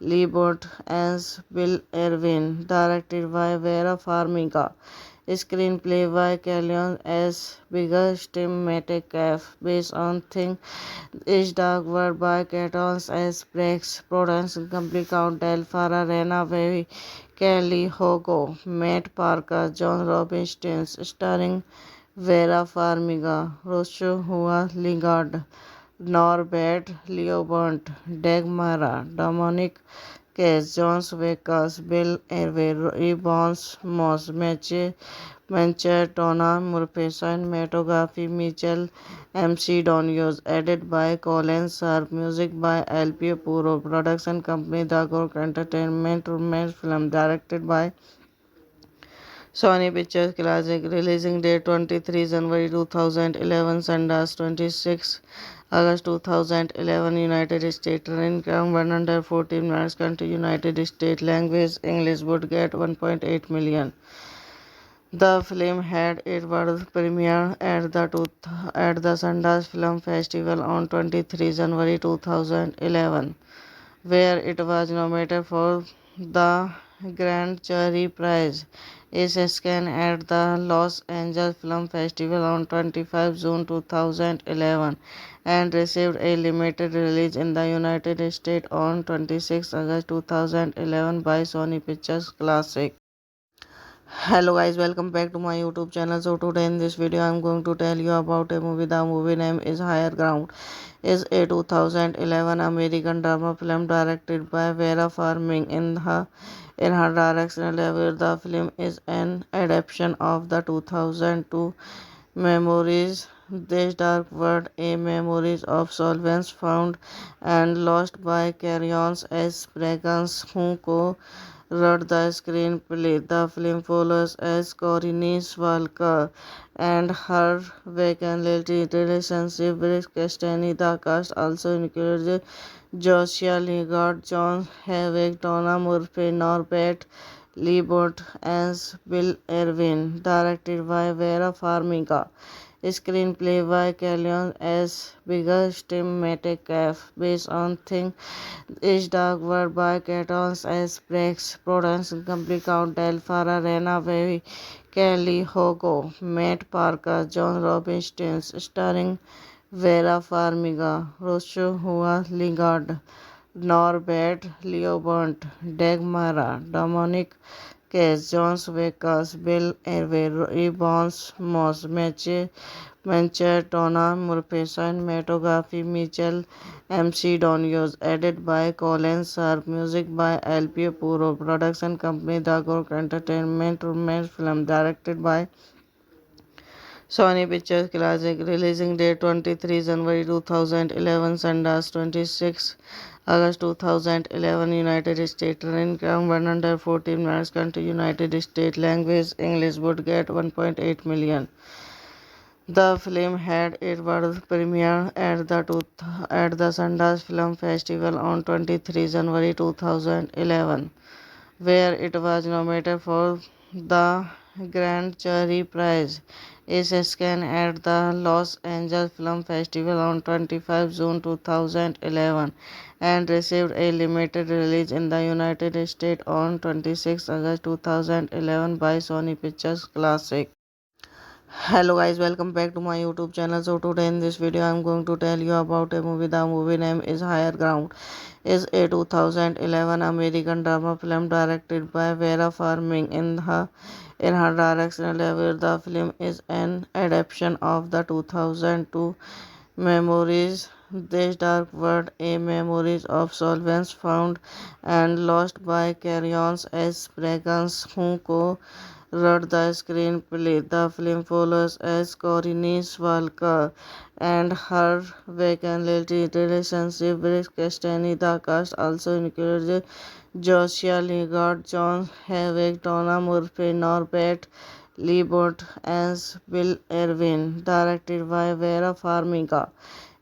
Liebert, as Bill Irwin. Directed by Vera Farmiga. Screenplay by Kellyanne S. Biggest Metcalf, based on Think Is Dark World by Caton S. Breaks, production company Count Del Farah, Rena Baby, Kelly Hogo, Matt Parker, John Robinson, starring Vera Farmiga, Joshua Lingard, Norbert Liebert, Dagmara, Dominic Case, John Vekas, Bill Irwin, Bones Moss, Mancher, Donna Murphy, cinematography Mitchell MC Donios, edited by Colin Sharp, music by LP Puro, production company The Gork Entertainment, romance film directed by Sony Pictures Classic, releasing date 23 January 2011, Sundance 26 August 2011, United States, running time 114 minutes, country United States, language English, would get 1.8 million. The film had its world premiere at the Sundance Film Festival on 23 January 2011, where it was nominated for the Grand Jury Prize. It screened at the Los Angeles Film Festival on 25 June 2011 and received a limited release in the United States on 26 August 2011 by Sony Pictures Classic. Hello guys, welcome back to my YouTube channel. So today in this video I'm going to tell you about a movie. The movie name is Higher Ground. Is a 2011 American drama film directed by Vera Farmiga. In her directional level, the film is an adaptation of the 2002 Memories. This Dark World, a memories of solvents found and lost by Carrions S. Braggans, who wrote the screenplay. The film follows as Corinne Walker and her vacant relationship with Castani. The cast also includes Joshua Lingard, John Havik, Donna Murphy, Norbert Liebert, as Bill Irwin. Directed by Vera Farmiga. Screenplay by Kellyanne S. Biggest Metcalf, based on Think Is Dark World by Caton S. Breaks, production company Count Del Farah, Rena Baby, Kelly Hogo, Matt Parker, John Robinson, starring Vera Farmiga, Joshua Lingard, Norbert Liebert, Dagmara, Dominic Case, John Vekas, Bill Irwin, Bones Moss, Mancher, Donna Murphy, cinematography Mitchell MC Donios, edited by Colin Sharp, music by LP Puro, production company The Gork Entertainment, romance film directed by Sony Pictures Classic, releasing date 23 January 2011, Sundance 26 August 2011, United States, running time 114 minutes, country United States, language English, would get 1.8 million. The film had its world premiere at the Sundance Film Festival on 23 January 2011, where it was nominated for the Grand Jury Prize. It screened at the Los Angeles Film Festival on 25 June 2011 and received a limited release in the United States on 26 August 2011 by Sony Pictures Classic. Hello guys, welcome back to my YouTube channel. So today in this video I'm going to tell you about a movie. The movie name is Higher Ground. Is a 2011 American drama film directed by Vera Farmiga. In her directional level, the film is an adaptation of the 2002 Memories. This dark world, a memories of solvents found and lost by Carrions S. Bragans, who co-wrote the screenplay. The film follows as Corinne Walker and her vacant relationship with Castany. The cast also includes Joshua Lingard, John Havik, Donna Murphy, Norbert Liebert, and Bill Irwin. Directed by Vera Farmiga.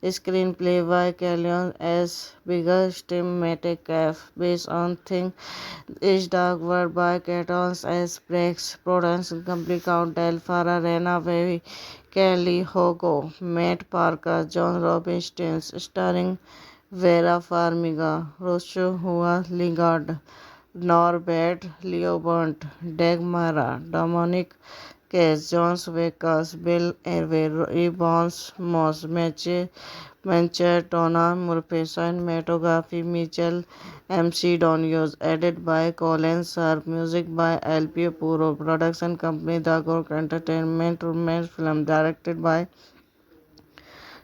Screenplay by Callion S. Bigger Tim Metcalf, based on Think Is Dark World by Catons S. Breaks, Production Company Count Del Farah, Rena Baby, Kelly Hogo, Matt Parker, John Robinson, starring Vera Farmiga, Joshua Lingard, Norbert Liebert, Dagmara, Dominic Case, John Wickers, Bill Irwin, Bones Moss, Mancher, Donna Murphy, cinematography, Mitchell MC Donios, edited by Colin Sharp, music by LP Puro, production company The Gork Entertainment, romance film directed by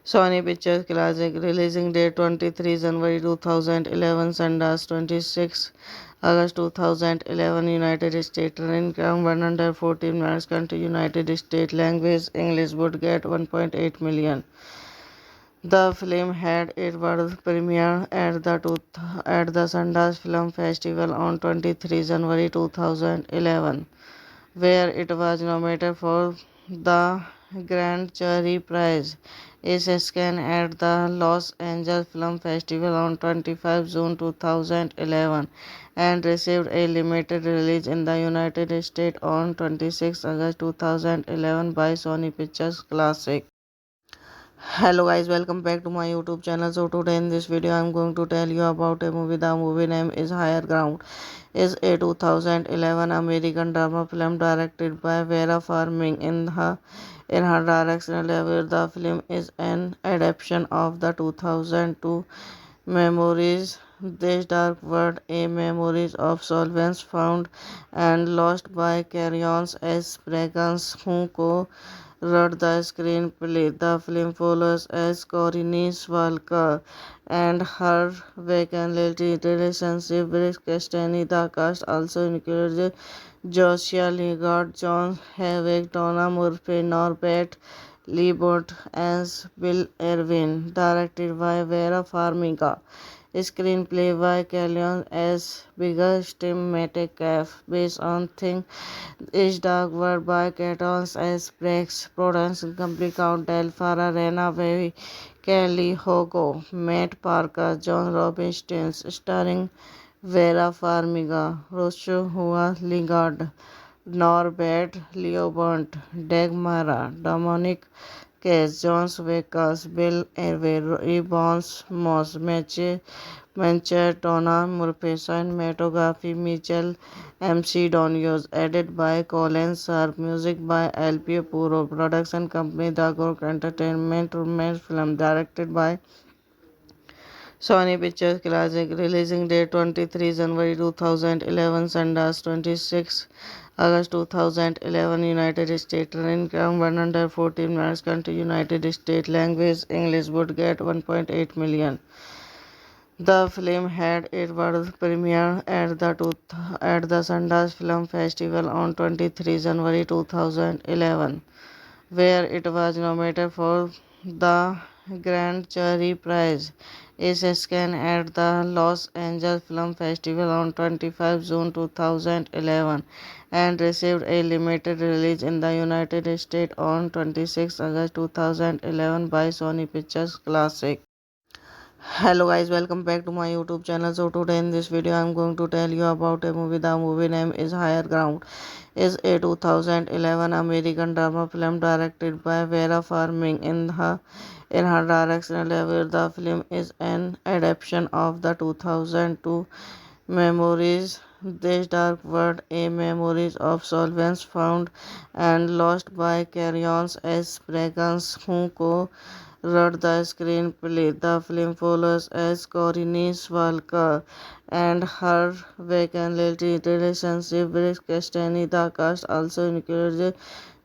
Sony Pictures Classic, releasing date 23 January 2011, Sundance 26 August 2011, United States, running time 114 minutes, country United States, language English, would get 1.8 million. The film had its world premiere at the Sundance Film Festival on 23 January 2011, where it was nominated for the Grand Jury Prize. It screened at the Los Angeles Film Festival on 25 June 2011 and received a limited release in the United States on 26 August 2011 by Sony Pictures Classic. Hello guys, welcome back to my YouTube channel. So today in this video I'm going to tell you about a movie. The movie name is Higher Ground. Is a 2011 American drama film directed by Vera Farmiga. In her directional debut, the film is an adaptation of the 2002 Memories. This dark world, a memories of solvents found and lost by Carrions S. Bragans, who wrote the screenplay. The film follows as Corinne Walker and her vacant relationship with Castany. The cast also includes Joshua Lingard, John Havik, Donna Murphy, Norbert Liebert, and Bill Irwin. Directed by Vera Farmiga. Screenplay by Callion S. Bigger Tim Metcalf, based on Think Is Dark World by Catons S. Breaks, Production Company Count Del Farah, Rena Baby, Kelly Hogo, Matt Parker, John Robinson, starring Vera Farmiga, Joshua Lingard, Norbert Liebert, Dagmara, Dominic Case, John Wickers, Bill Irwin, Bones Moss, Mancher, Donna Murphy, cinematography, Mitchell MC Donios, edited by Colin Sharp, music by LP Puro, production company The Gork Entertainment, romance film directed by Sony Pictures Classic, releasing date 23 January 2011, Sundance 26 August 2011, United States, running time 114 minutes, country United States, language English, would get 1.8 million. The film had its world premiere at the Sundance Film Festival on 23 January 2011, where it was nominated for the Grand Jury Prize. It screened at the Los Angeles Film Festival on 25 June 2011 and received a limited release in the United States on 26 August 2011 by Sony Pictures Classic. Hello guys, welcome back to my YouTube channel. So today in this video I'm going to tell you about a movie. The movie name is Higher Ground. Is a 2011 American drama film directed by Vera Farmiga. In her directional debut, the film is an adaptation of the 2002 Memories. This dark world, a memories of solvents found and lost by Carrions S. Bragans, who wrote the screenplay. The film follows as Corinne Walker and her vacant relationship with Christine. The cast also includes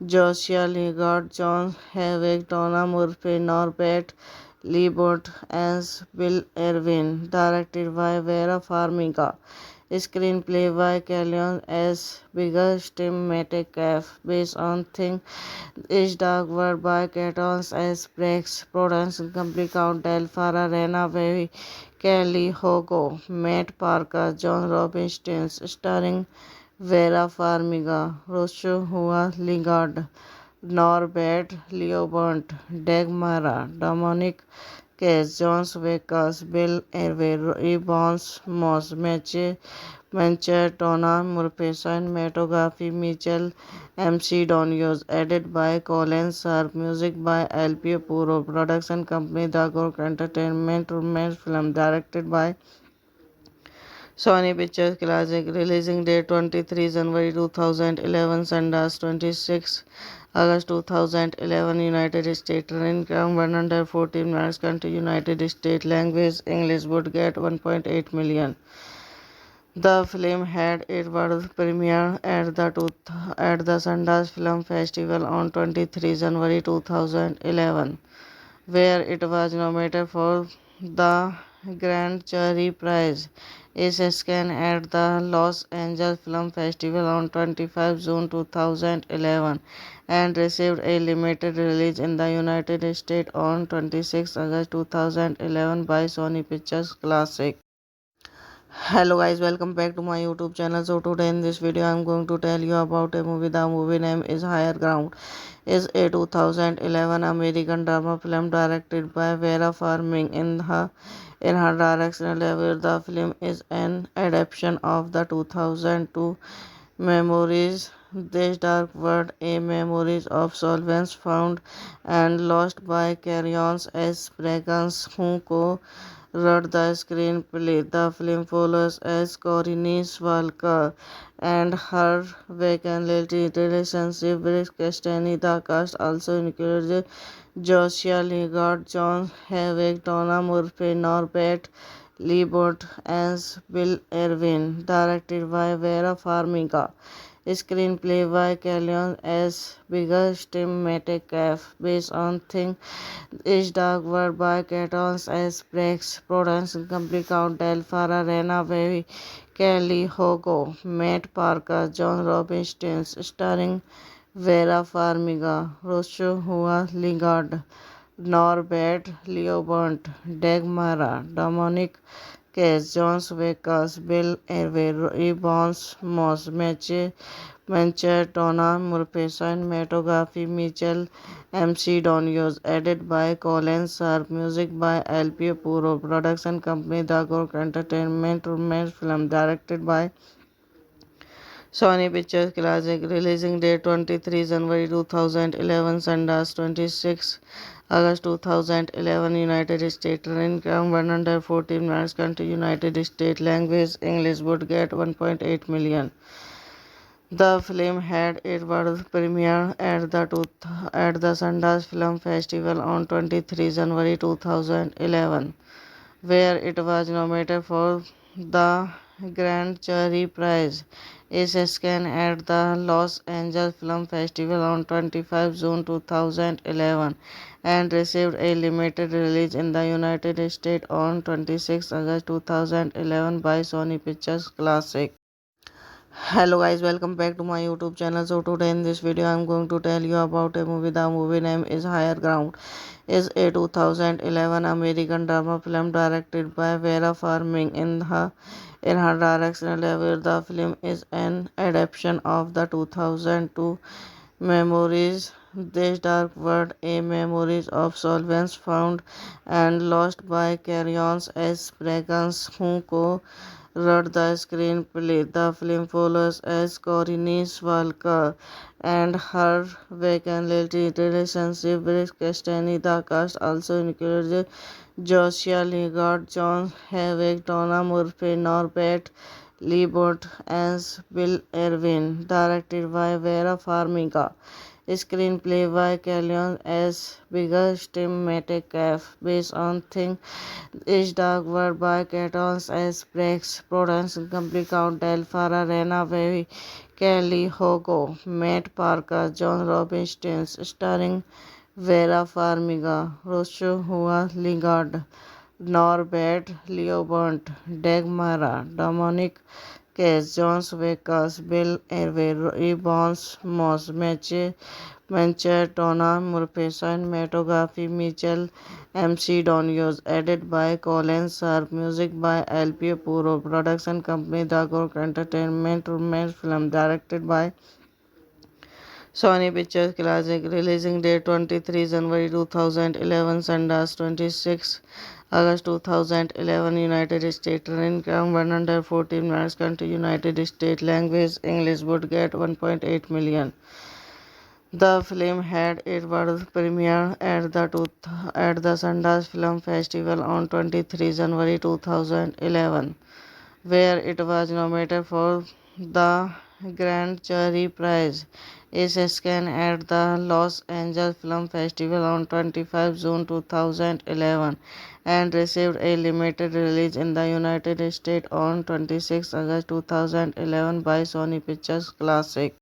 Joshua Lingard, John Havik, Donna Murphy, Norbert Liebert, and Bill Irwin. Directed by Vera Farmiga. Screenplay by Kellyanne S. Biggers, Tim Metcalf, based on Think Is Dark World by Catons S. Breaks, production company Count Del Farah, Rena Baby, Kelly Hogo, Matt Parker, John Robinson, starring Vera Farmiga, Joshua Lingard, Norbert Liebert, Dagmara, Dominic Case, John Wickers, Bill Irwin, Bones Moss, Mancher, Tona, Murphy, cinematography, Mitchell, MC Donios, edited by Colin Sharp, music by LP Puro, production company Dagor Entertainment, romance film, directed by Sony Pictures Classic, releasing date 23 January 2011, Sundance 26 August 2011, United States, running time 114 minutes, country United States, language English, would get 1.8 million. The film had its world premiere at the Sundance Film Festival on 23 January 2011, where it was nominated for the Grand Jury Prize. It screened at the Los Angeles Film Festival on 25 June 2011 and received a limited release in the United States on 26 August 2011 by Sony Pictures Classic. Hello guys, welcome back to my YouTube channel. So today in this video I'm going to tell you about a movie. The movie name is Higher Ground. Is a 2011 American drama film directed by Vera Farmiga. In her directional debut, the film is an adaptation of the 2002 Memories This Dark World, a memories of solvents found and lost by Carrion S. Braggans, who wrote the screenplay. The film follows as Corinne Walker and her vacant relationship with Christine. The cast also includes Joshua Lingard, John Havik, Donna Murphy, Norbert Liebert, and Bill Irwin. Directed by Vera Farmiga. Screenplay by Kellyanne S. Biggers, Tim Metcalf, based on Think Is Dark World by Catons S. Breaks, production company Count Del Farah, Rena Baby, Kelly Hogo, Matt Parker, John Robinson, starring Vera Farmiga, Joshua Lingard, Norbert Liebert, Dagmara, Dominic Case, John Wickers, Bill Irwin, Bones Moss, Mancher, Tona, Murphy, cinematography, Mitchell, MC Donios, edited by Colin Sharp, music by LP Puro, production company Dagor Entertainment, romance film, directed by Sony Pictures Classic, releasing date 23 January 2011, Sundance 26 August 2011, United States, running time 114 minutes, country United States, language English, would get 1.8 million. The film had its world premiere at the Sundance Film Festival on 23 January 2011, where it was nominated for the Grand Jury Prize. It screened at the Los Angeles Film Festival on 25 June 2011 and received a limited release in the United States on 26 August 2011 by Sony Pictures Classic. Hello guys, welcome back to my YouTube channel. So today in this video I'm going to tell you about a movie. The movie name is Higher Ground. Is a 2011 American drama film directed by Vera Farmiga. In her directional debut, the film is an adaptation of the 2002 Memories This Dark World, a memories of solvents found and lost by Carrion S. Braggans, who wrote the screenplay. The film follows as Corinne Walker and her vacant relationship with Christine. The cast also includes Joshua Lingard, John Havik, Donna Murphy, Norbert Liebert, and Bill Irwin. Directed by Vera Farmiga. Screenplay by Callion S. Biggest Tim Metcalf, based on Think Is Dark World by Catons S. Brex, Production Company Count Del Farah, Rena Baby, Kelly Hogo, Matt Parker, John Robinson, starring Vera Farmiga, Joshua Lingard, Norbert Leobert, Dagmara, Dominic Case, Jones Vekas, Bill Hervey, Bones Moss, Tona Murphy, cinematography Mitchell MC Donios, edited by Colin Sharp, music by LP Puro, production company Dagor Entertainment, film directed by Sony Pictures Classic, releasing date 23 January 2011, Sundance 26 August 2011, United States, running time 114 minutes, country United States, language English, budget 1.8 million. The film had its world premiere at the Sundance Film Festival on 23 January 2011, where it was nominated for the Grand Jury Prize. It screened at the Los Angeles Film Festival on 25 June 2011 and received a limited release in the United States on 26 August 2011 by Sony Pictures Classic.